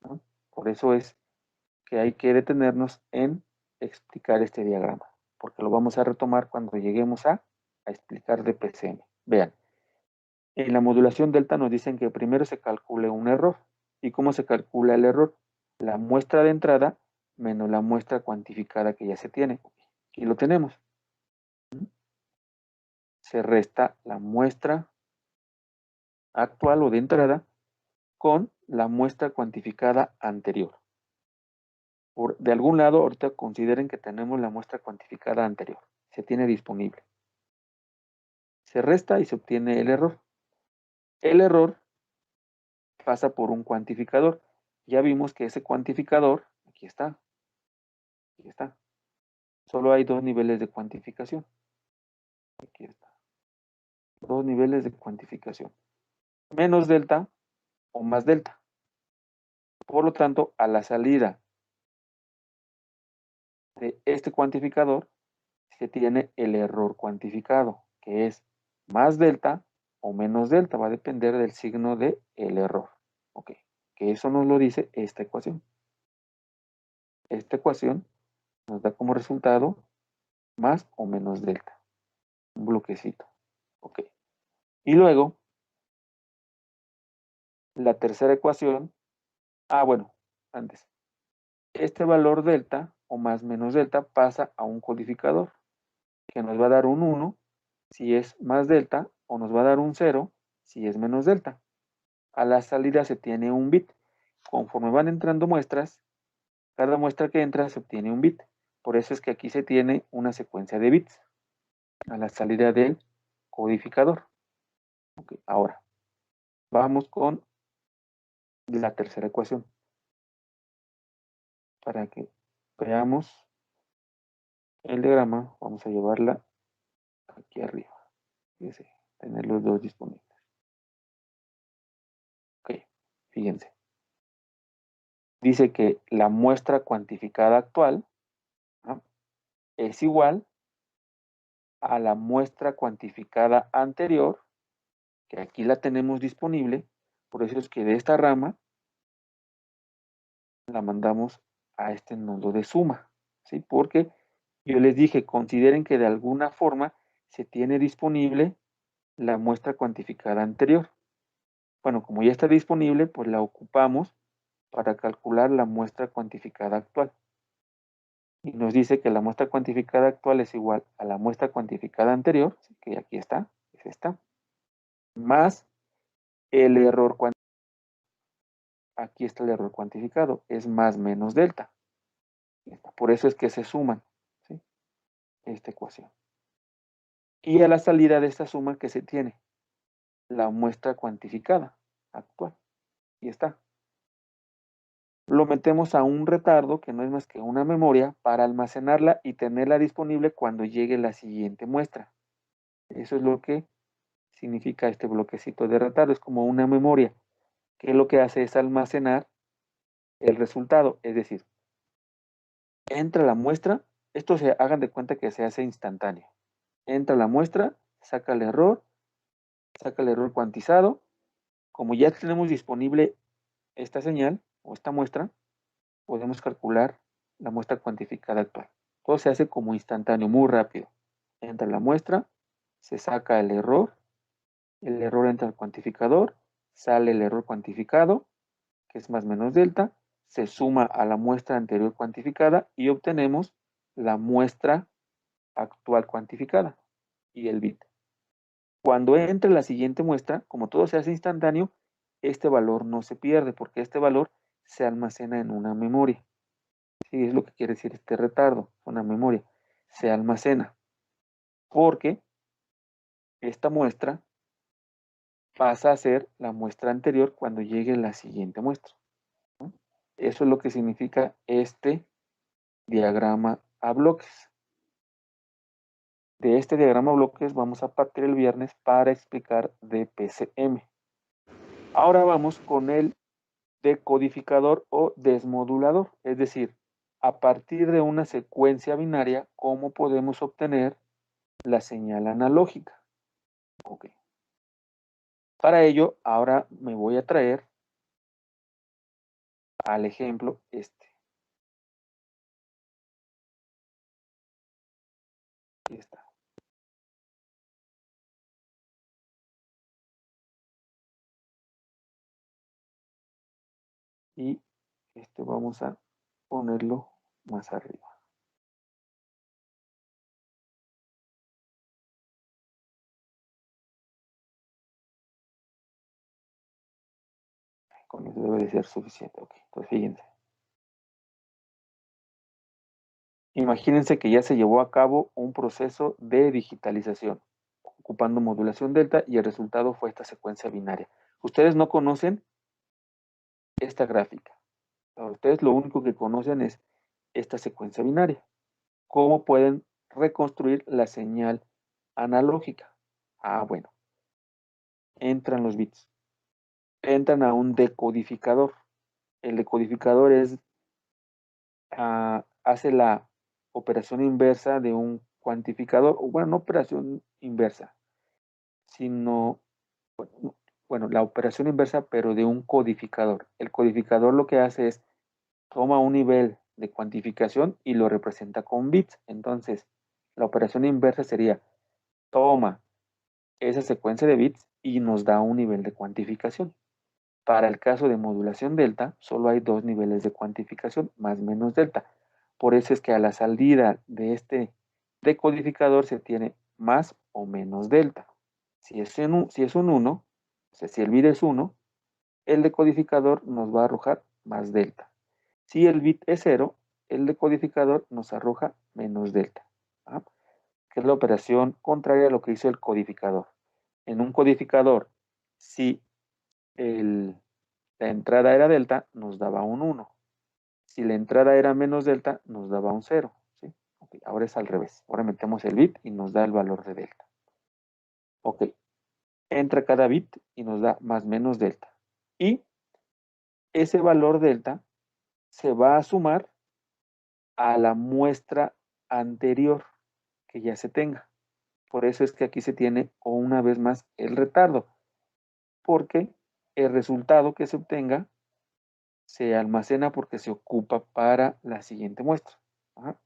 S1: ¿no? Por eso es que hay que detenernos en explicar este diagrama, porque lo vamos a retomar cuando lleguemos a explicar de PCM. Vean, en la modulación delta nos dicen que primero se calcule un error. ¿Y cómo se calcula el error? La muestra de entrada menos la muestra cuantificada que ya se tiene. Aquí lo tenemos. Se resta la muestra actual o de entrada con la muestra cuantificada anterior. De algún lado, ahorita consideren que tenemos la muestra cuantificada anterior. Se tiene disponible. Se resta y se obtiene el error. El error pasa por un cuantificador. Ya vimos que ese cuantificador, aquí está. Solo hay dos niveles de cuantificación. Aquí está. Dos niveles de cuantificación. Menos delta o más delta. Por lo tanto, a la salida de este cuantificador se tiene el error cuantificado, que es más delta o menos delta. Va a depender del signo del error. Ok, que eso nos lo dice esta ecuación. Esta ecuación nos da como resultado más o menos delta. Un bloquecito. Ok. Y luego, la tercera ecuación. Bueno, antes. Este valor delta o más menos delta pasa a un codificador que nos va a dar un 1 si es más delta o nos va a dar un 0 si es menos delta. A la salida se tiene un bit. Conforme van entrando muestras, cada muestra que entra se obtiene un bit. Por eso es que aquí se tiene una secuencia de bits a la salida del codificador. Okay, ahora, vamos con la tercera ecuación. Para que veamos el diagrama, vamos a llevarla aquí arriba. Fíjense, tener los dos disponibles. Ok, fíjense. Dice que la muestra cuantificada actual, ¿no?, es igual a la muestra cuantificada anterior, que aquí la tenemos disponible. Por eso es que de esta rama la mandamos a este nodo de suma, ¿sí? Porque yo les dije, consideren que de alguna forma se tiene disponible la muestra cuantificada anterior. Bueno, como ya está disponible, pues la ocupamos para calcular la muestra cuantificada actual. Y nos dice que la muestra cuantificada actual es igual a la muestra cuantificada anterior, que aquí está, es esta, más el error cuantificado. Aquí está el error cuantificado, es más menos delta. Por eso es que se suman, ¿sí?, esta ecuación. Y a la salida de esta suma que se tiene, la muestra cuantificada actual. Y está. Lo metemos a un retardo, que no es más que una memoria, para almacenarla y tenerla disponible cuando llegue la siguiente muestra. Eso es lo que significa este bloquecito de retardo. Es como una memoria, que lo que hace es almacenar el resultado. Es decir, entra la muestra, esto se hagan de cuenta que se hace instantáneo. Entra la muestra, saca el error cuantizado. Como ya tenemos disponible esta señal o esta muestra, podemos calcular la muestra cuantificada actual. Todo se hace como instantáneo, muy rápido. Entra la muestra, se saca el error entra al cuantificador, sale el error cuantificado, que es más menos delta, se suma a la muestra anterior cuantificada y obtenemos la muestra actual cuantificada y el bit. Cuando entre la siguiente muestra, como todo se hace instantáneo, este valor no se pierde porque este valor se almacena en una memoria. Sí, es lo que quiere decir este retardo, una memoria. Se almacena porque esta muestra pasa a ser la muestra anterior cuando llegue la siguiente muestra, ¿no? Eso es lo que significa este diagrama a bloques. De este diagrama a bloques vamos a partir el viernes para explicar DPCM. Ahora vamos con el decodificador o desmodulador, es decir, a partir de una secuencia binaria, ¿cómo podemos obtener la señal analógica? Ok. Para ello, ahora me voy a traer al ejemplo este. Aquí está. Y este vamos a ponerlo más arriba. Con eso debe de ser suficiente. Ok, entonces fíjense. Imagínense que ya se llevó a cabo un proceso de digitalización, ocupando modulación delta y el resultado fue esta secuencia binaria. Ustedes no conocen esta gráfica. Ustedes lo único que conocen es esta secuencia binaria. ¿Cómo pueden reconstruir la señal analógica? Ah, bueno, entran los bits, entran a un decodificador. El decodificador hace la operación inversa de un cuantificador, o bueno, no operación inversa, sino, bueno, la operación inversa, pero de un codificador. El codificador lo que hace es toma un nivel de cuantificación y lo representa con bits. Entonces, la operación inversa sería toma esa secuencia de bits y nos da un nivel de cuantificación. Para el caso de modulación delta, solo hay dos niveles de cuantificación, más menos delta. Por eso es que a la salida de este decodificador se tiene más o menos delta. Si es un 1, o sea, si el bit es 1, el decodificador nos va a arrojar más delta. Si el bit es 0, el decodificador nos arroja menos delta, ¿ah? Que es la operación contraria a lo que hizo el codificador. En un codificador, si la entrada era delta, nos daba un 1. Si la entrada era menos delta, nos daba un 0. ¿Sí? Okay, ahora es al revés. Ahora metemos el bit y nos da el valor de delta. Ok, entra cada bit y nos da más menos delta. Y ese valor delta se va a sumar a la muestra anterior que ya se tenga. Por eso es que aquí se tiene una vez más el retardo, porque el resultado que se obtenga se almacena porque se ocupa para la siguiente muestra. Ajá.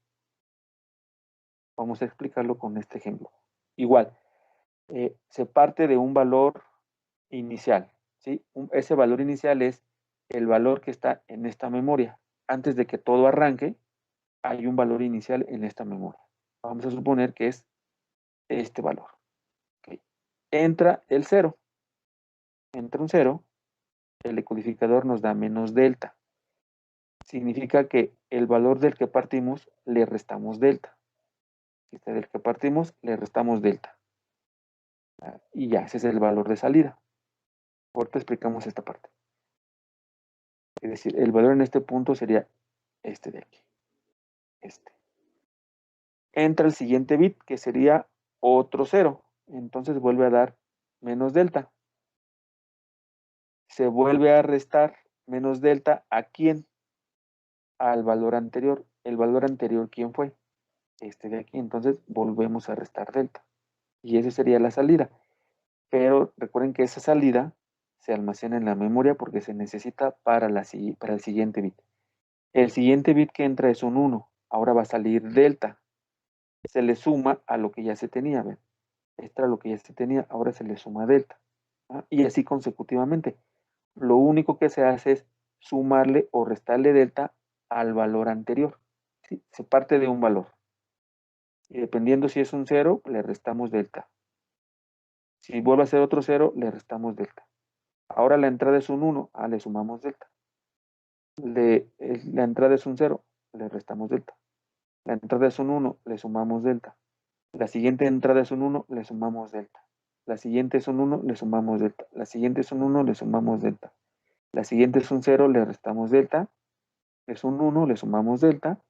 S1: Vamos a explicarlo con este ejemplo. Igual, se parte de un valor inicial, ¿sí? Ese valor inicial es el valor que está en esta memoria. Antes de que todo arranque, hay un valor inicial en esta memoria. Vamos a suponer que es este valor. Okay. Entra el 0. Entra un 0, el decodificador nos da menos delta. Significa que el valor del que partimos le restamos delta. Este del que partimos le restamos delta. Y ya, ese es el valor de salida. Ahorita explicamos esta parte. Es decir, el valor en este punto sería este de aquí. Este. Entra el siguiente bit, que sería otro 0. Entonces vuelve a dar menos delta. Se vuelve a restar menos delta. ¿A quién? Al valor anterior. El valor anterior, ¿quién fue? Este de aquí. Entonces volvemos a restar delta. Y esa sería la salida. Pero recuerden que esa salida se almacena en la memoria porque se necesita para el siguiente bit. El siguiente bit que entra es un 1. Ahora va a salir delta. Se le suma a lo que ya se tenía. ¿Ven? Esta era lo que ya se tenía. Ahora se le suma delta. ¿Ah? Y así consecutivamente. Lo único que se hace es sumarle o restarle delta al valor anterior. ¿Sí? Se parte de un valor. Y dependiendo si es un 0, le restamos delta. Si vuelve a ser otro 0, le restamos delta. Ahora la entrada es un 1, le sumamos delta. La entrada es un 0, le restamos delta. La entrada es un 1, le sumamos delta. La siguiente entrada es un 1, le sumamos delta. La siguiente es un 1, le sumamos delta. La siguiente es un 1, le sumamos delta. La siguiente es un 0, le restamos delta. Es un 1, le sumamos delta.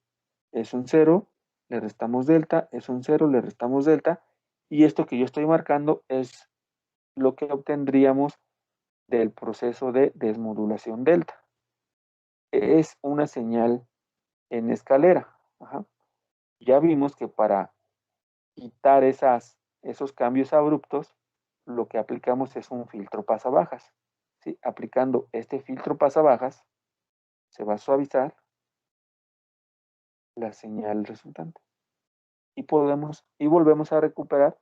S1: Es un 0, le restamos delta. Es un 0, le restamos delta. Y esto que yo estoy marcando es lo que obtendríamos del proceso de desmodulación delta. Es una señal en escalera. Ajá. Ya vimos que para quitar esos cambios abruptos, lo que aplicamos es un filtro pasabajas. ¿Sí? Aplicando este filtro pasabajas, se va a suavizar la señal resultante. Y volvemos a recuperar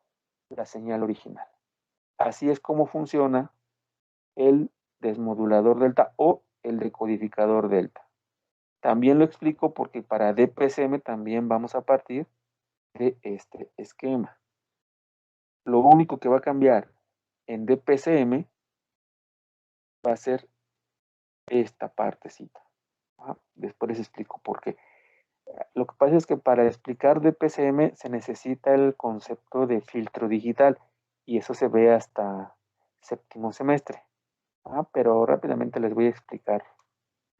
S1: la señal original. Así es como funciona el desmodulador delta o el decodificador delta. También lo explico porque para DPCM también vamos a partir de este esquema. Lo único que va a cambiar en DPCM va a ser esta partecita. Después les explico por qué. Lo que pasa es que para explicar DPCM se necesita el concepto de filtro digital y eso se ve hasta séptimo semestre. Pero rápidamente les voy a explicar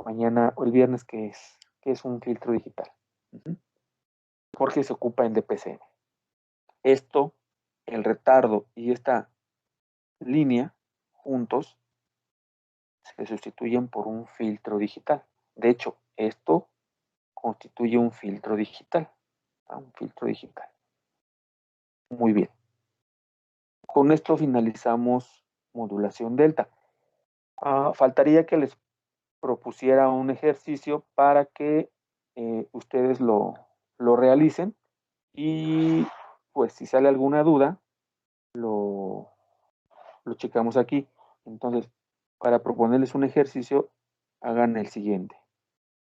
S1: mañana o el viernes qué es un filtro digital. Porque se ocupa en DPCM. Esto, el retardo y esta línea juntos se sustituyen por un filtro digital. De hecho, esto constituye un filtro digital. Un filtro digital. Muy bien. Con esto finalizamos modulación delta. Faltaría que les propusiera un ejercicio para que ustedes lo realicen y pues si sale alguna duda, lo checamos aquí. Entonces, para proponerles un ejercicio, hagan el siguiente.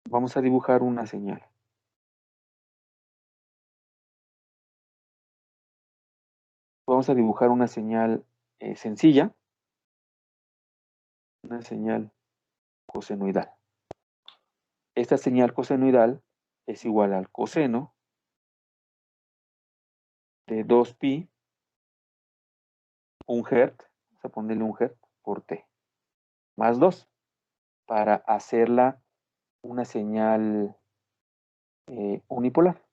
S1: Vamos a dibujar una señal. Vamos a dibujar una señal sencilla, una señal cosenoidal. Esta señal cosenoidal es igual al coseno de 2pi, un hertz, vamos a ponerle un hertz por t, más 2, para hacerla una señal unipolar.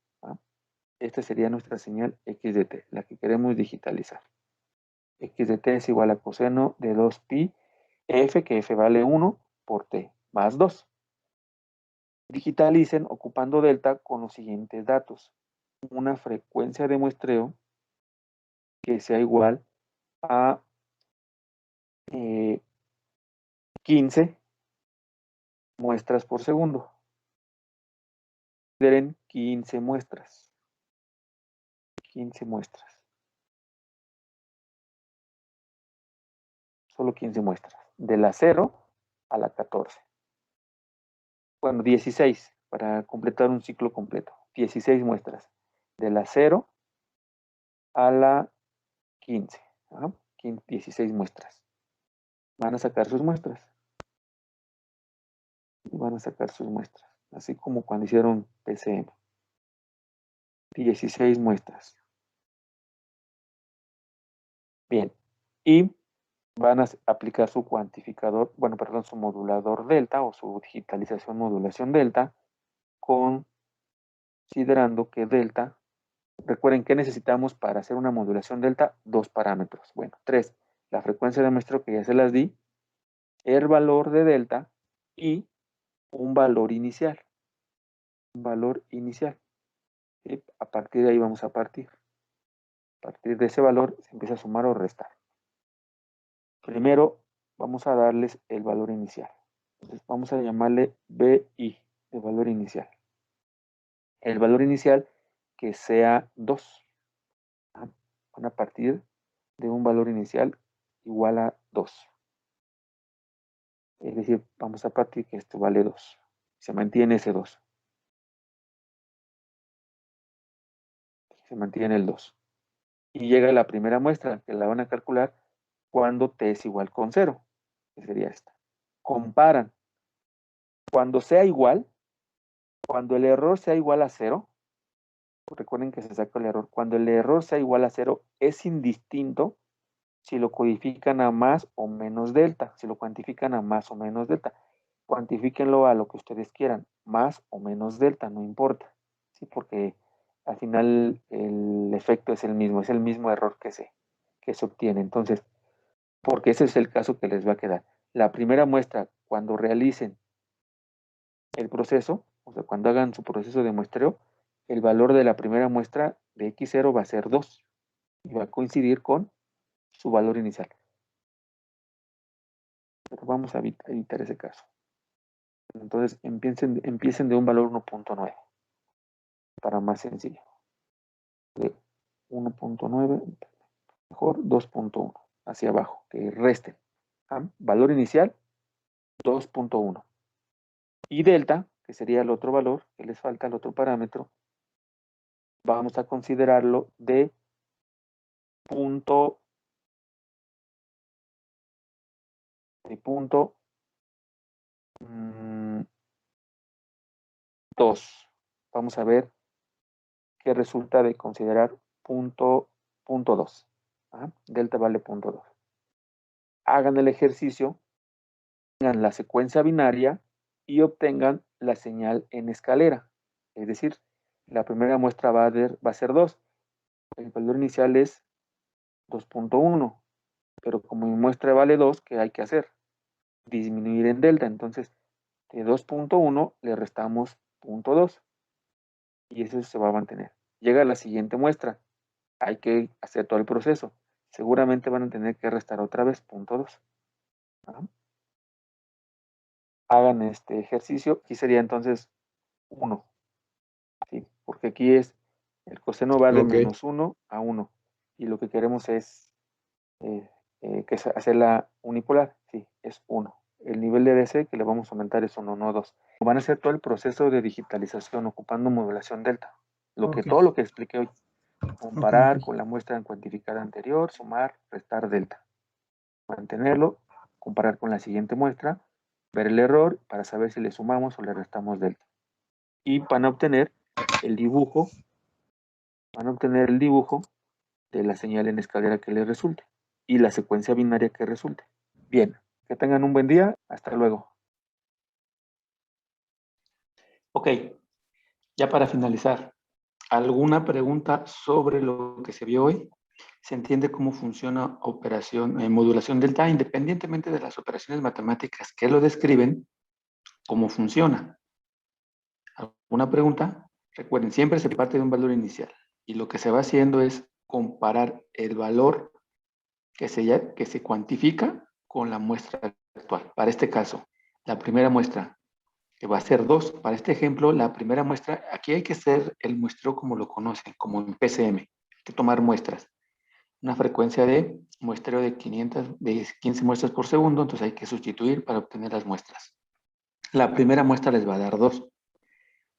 S1: Esta sería nuestra señal x de t, la que queremos digitalizar. X de t es igual a coseno de 2pi f, que f vale 1 por t, más 2. Digitalicen ocupando delta con los siguientes datos. Una frecuencia de muestreo que sea igual a 15 muestras por segundo. Consideren 15 muestras. 15 muestras. Solo 15 muestras. De la 0 a la 14. Bueno, 16 para completar un ciclo completo. 16 muestras. De la 0 a la 15. 16 muestras. Van a sacar sus muestras. Van a sacar sus muestras. Así como cuando hicieron PCM. 16 muestras. Bien. Y van a aplicar su cuantificador, bueno, perdón, su modulador delta o su digitalización modulación delta, considerando que delta, recuerden que necesitamos para hacer una modulación delta, dos parámetros. Bueno, tres, la frecuencia de muestreo que ya se las di, el valor de delta y un valor inicial. Un valor inicial. ¿Sí? A partir de ahí vamos a partir. A partir de ese valor se empieza a sumar o restar. Primero vamos a darles el valor inicial. Entonces vamos a llamarle BI, el valor inicial. El valor inicial que sea 2. Van a partir de un valor inicial igual a 2. Es decir, vamos a partir que esto vale 2. Se mantiene ese 2. Se mantiene el 2. Y llega la primera muestra, que la van a calcular cuando t es igual con 0. que sería esta. Comparan. Cuando sea igual, cuando el error sea igual a 0, recuerden que se saca el error, cuando el error sea igual a 0, es indistinto si lo codifican a más o menos delta, si lo cuantifican a más o menos delta. Cuantifíquenlo a lo que ustedes quieran, más o menos delta, no importa, ¿sí? Porque al final el efecto es el mismo error que se obtiene. Entonces, porque ese es el caso que les va a quedar. La primera muestra, cuando realicen el proceso, o sea, cuando hagan su proceso de muestreo, el valor de la primera muestra de x0 va a ser 2 y va a coincidir con su valor inicial. Pero vamos a evitar ese caso. Entonces empiecen de un valor 1.9 para más sencillo. De 1.9, mejor 2.1 hacia abajo, que resten. ¿Ah? Valor inicial 2.1. Y delta, que sería el otro valor que les falta, el otro parámetro, vamos a considerarlo de punto 2. Vamos a ver qué resulta de considerar punto 2. Delta vale punto 2. Hagan el ejercicio, tengan la secuencia binaria y obtengan la señal en escalera. Es decir, la primera muestra va a ser 2. El valor inicial es 2.1. Pero como mi muestra vale 2, ¿qué hay que hacer? Disminuir en delta. Entonces, de 2.1 le restamos 0.2 y eso se va a mantener. Llega la siguiente muestra. Hay que hacer todo el proceso. Seguramente van a tener que restar otra vez 0.2. Hagan este ejercicio. Aquí sería entonces 1. ¿Sí? Porque aquí es el coseno va de menos 1 a 1. Y lo que queremos es hacerla unipolar. Sí, es 1. El nivel de DC que le vamos a aumentar es 1, no 2. Van a hacer todo el proceso de digitalización ocupando modulación delta. Todo lo que expliqué hoy. Comparar con la muestra cuantificada anterior, sumar, restar delta. Mantenerlo, comparar con la siguiente muestra, ver el error para saber si le sumamos o le restamos delta. Y van a obtener el dibujo, de la señal en escalera que les resulte y la secuencia binaria que resulte. Bien, que tengan un buen día. Hasta luego. Ok, ya para finalizar, ¿alguna pregunta sobre lo que se vio hoy? ¿Se entiende cómo funciona modulación delta, independientemente de las operaciones matemáticas que lo describen? ¿Cómo funciona? ¿Alguna pregunta? Recuerden, siempre se parte de un valor inicial y lo que se va haciendo es comparar el valor que se cuantifica con la muestra actual. Para este caso, la primera muestra, que va a ser 2. Para este ejemplo, la primera muestra, aquí hay que hacer el muestreo como lo conocen, como en PCM. Hay que tomar muestras. Una frecuencia de muestreo de 15 muestras por segundo, entonces hay que sustituir para obtener las muestras. La primera muestra les va a dar 2.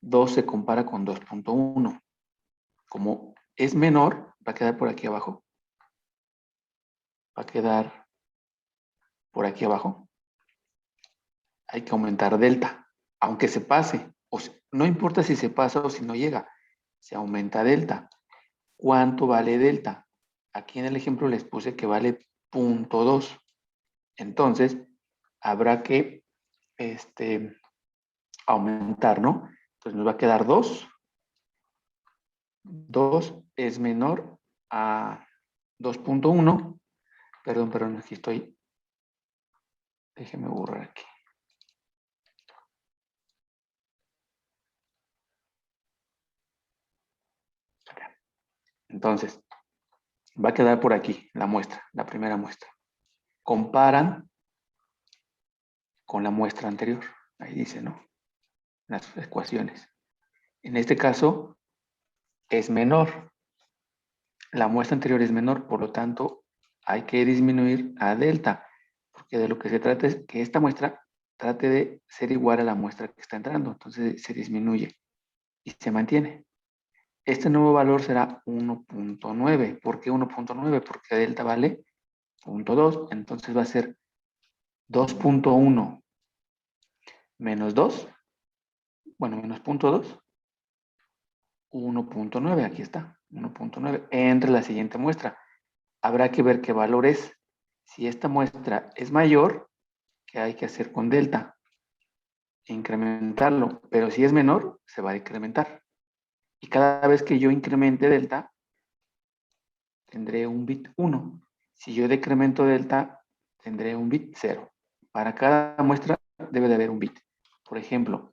S1: 2 se compara con 2.1. Como es menor, va a quedar por aquí abajo. Va a quedar por aquí abajo. Hay que aumentar delta, aunque se pase. No importa si se pasa o si no llega, se aumenta delta. ¿Cuánto vale delta? Aquí en el ejemplo les puse que vale 0.2. Entonces, habrá que aumentar, ¿no? Entonces nos va a quedar 2. 2 es menor a 2.1. Perdón, aquí estoy. Déjeme borrar aquí. Entonces, va a quedar por aquí la muestra, la primera muestra. Comparan con la muestra anterior. Ahí dice, ¿no? Las ecuaciones. En este caso, es menor. La muestra anterior es menor, por lo tanto, hay que disminuir a delta, porque de lo que se trata es que esta muestra trate de ser igual a la muestra que está entrando. Entonces, se disminuye y se mantiene. Este nuevo valor será 1.9. ¿Por qué 1.9? Porque delta vale 0.2, entonces va a ser 2.1 menos 2, bueno, menos 0.2, 1.9, aquí está, 1.9, entre la siguiente muestra. Habrá que ver qué valor es. Si esta muestra es mayor, ¿qué hay que hacer con delta? Incrementarlo, pero si es menor, se va a decrementar. Y cada vez que yo incremente delta, tendré un bit 1. Si yo decremento delta, tendré un bit 0. Para cada muestra debe de haber un bit. Por ejemplo,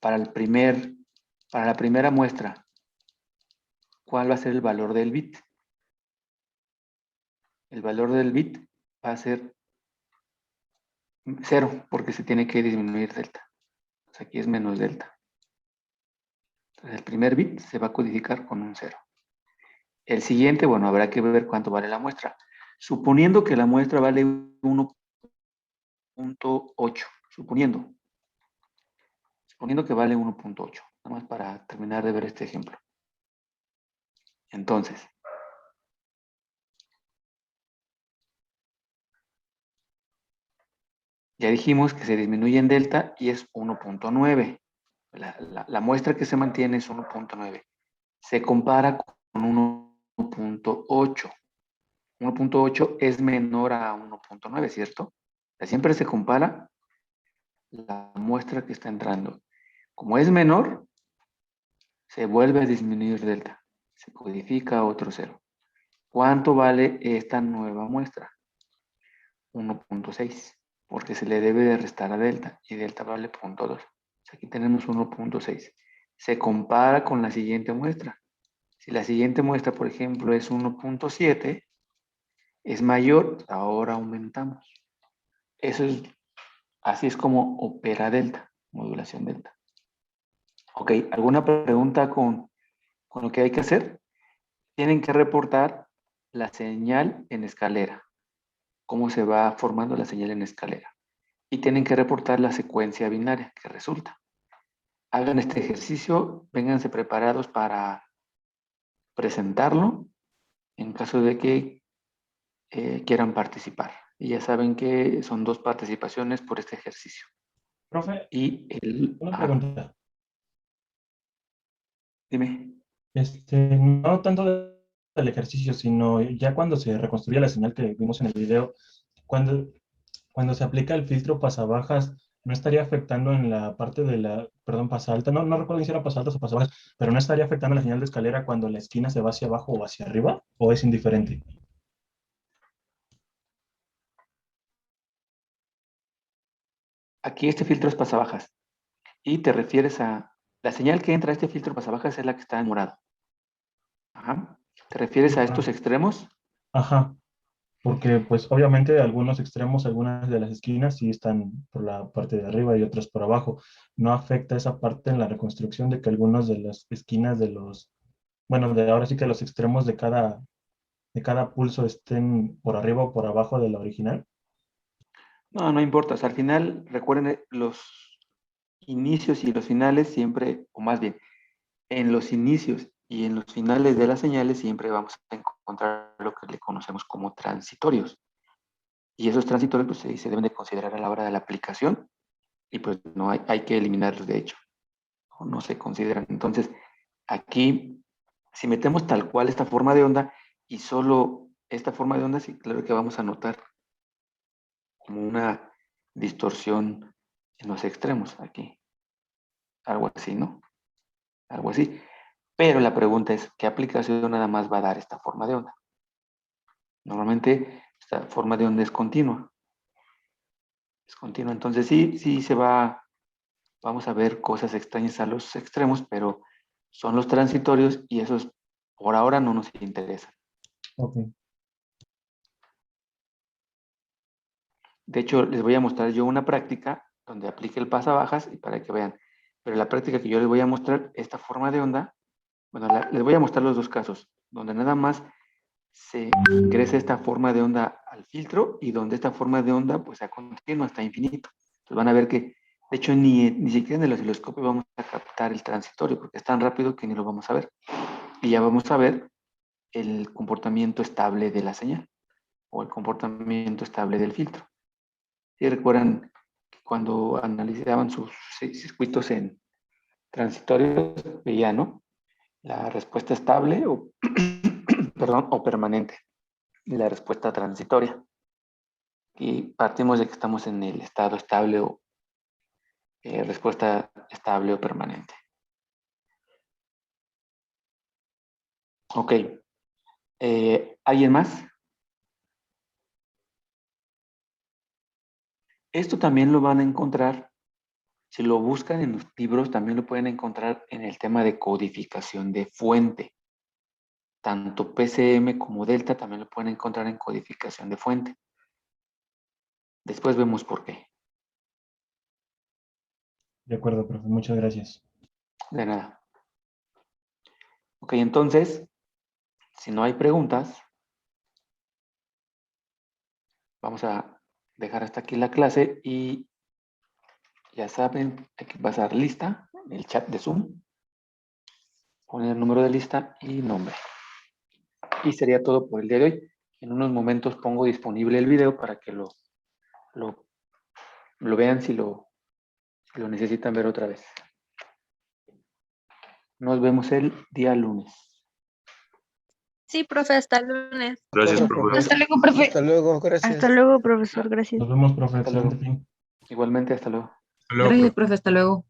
S1: para la primera muestra, ¿cuál va a ser el valor del bit? El valor del bit va a ser 0, porque se tiene que disminuir delta. Entonces aquí es menos delta. Entonces el primer bit se va a codificar con un 0. El siguiente, bueno, habrá que ver cuánto vale la muestra. Suponiendo que la muestra vale 1.8, suponiendo que vale 1.8, nada más para terminar de ver este ejemplo. Entonces, ya dijimos que se disminuye en delta y es 1.9. La muestra que se mantiene es 1.9. Se compara con 1.8. 1.8 es menor a 1.9, ¿cierto? O sea, siempre se compara la muestra que está entrando. Como es menor, se vuelve a disminuir delta. Se codifica otro 0. ¿Cuánto vale esta nueva muestra? 1.6, porque se le debe de restar a delta y delta vale 0.2. Aquí tenemos 1.6. Se compara con la siguiente muestra. Si la siguiente muestra, por ejemplo, es 1.7, es mayor, ahora aumentamos. Así es como opera delta, modulación delta. Ok, ¿alguna pregunta con lo que hay que hacer? Tienen que reportar la señal en escalera, cómo se va formando la señal en escalera. Y tienen que reportar la secuencia binaria que resulta. Hagan este ejercicio, vénganse preparados para presentarlo en caso de que quieran participar. Y ya saben que son 2 participaciones por este ejercicio.
S2: Profe,
S1: Y
S2: una pregunta.
S1: dime.
S2: No tanto del ejercicio, sino ya cuando se reconstruye la señal que vimos en el video, cuando, cuando se aplica el filtro pasabajas, ¿no estaría afectando en la parte de la, perdón, pasalta? No, no recuerdo si era pasaltas o pasabajas, pero ¿no estaría afectando la señal de escalera cuando la esquina se va hacia abajo o hacia arriba? ¿O es indiferente?
S1: Aquí este filtro es pasabajas. Y te refieres a la señal que entra a este filtro pasabajas es la que está en morado. Ajá. ¿Te refieres a estos
S2: Ah,
S1: extremos?
S2: ajá, porque pues obviamente algunos extremos, algunas de las esquinas sí están por la parte de arriba y otras por abajo. ¿No afecta esa parte en la reconstrucción de que algunos de las esquinas de los, bueno, de ahora sí que los extremos de cada pulso estén por arriba o por abajo de la original?
S1: No, no importa. O sea, al final, recuerden, los inicios y los finales siempre, o más bien, en los inicios y en los finales de las señales siempre vamos a encontrar lo que le conocemos como transitorios. Y esos transitorios pues, se deben de considerar a la hora de la aplicación y pues no hay que eliminarlos de hecho, o no se consideran. Entonces, aquí, si metemos tal cual esta forma de onda y solo esta forma de onda, sí, claro que vamos a notar como una distorsión en los extremos aquí. Algo así, ¿no? Algo así. Pero la pregunta es, ¿qué aplicación nada más va a dar esta forma de onda? Normalmente esta forma de onda es continua. Es continua. Entonces sí vamos a ver cosas extrañas a los extremos, pero son los transitorios y esos por ahora no nos interesan.
S2: Ok,
S1: De hecho, les voy a mostrar yo una práctica donde aplique el pasabajas y para que vean. Pero la práctica que yo les voy a mostrar, esta forma de onda, bueno, les voy a mostrar los dos casos, donde nada más se ingresa esta forma de onda al filtro y donde esta forma de onda pues a continua hasta infinito. Entonces van a ver que, de hecho, ni siquiera en el osciloscopio vamos a captar el transitorio porque es tan rápido que ni lo vamos a ver. Y ya vamos a ver el comportamiento estable de la señal o el comportamiento estable del filtro. ¿Sí recuerdan que cuando analizaban sus circuitos en transitorios, veían, ¿no? La respuesta estable o, perdón, o permanente y la respuesta transitoria. Y partimos de que estamos en el estado estable o respuesta estable o permanente. Ok. ¿Alguien más? Esto también lo van a encontrar, si lo buscan en los libros, también lo pueden encontrar en el tema de codificación de fuente. Tanto PCM como delta también lo pueden encontrar en codificación de fuente. Después vemos por qué.
S2: De acuerdo, profe, muchas gracias.
S1: De nada. Ok, entonces, si no hay preguntas, vamos a dejar hasta aquí la clase y ya saben, hay que pasar lista en el chat de Zoom, poner el número de lista y nombre. Y sería todo por el día de hoy. En unos momentos pongo disponible el video para que lo vean si lo necesitan ver otra vez. Nos vemos el día lunes.
S3: Sí, profe, hasta el lunes.
S4: Gracias,
S1: Profe.
S4: profe.
S3: Hasta luego, profe.
S5: Hasta luego, gracias.
S3: Hasta luego, profesor. Gracias.
S2: Nos vemos, profe.
S1: Hasta
S2: Excelente
S1: luego.
S2: fin.
S1: Igualmente, hasta luego.
S4: Hasta luego,
S6: Gracias,
S4: profe.
S6: profe, hasta luego.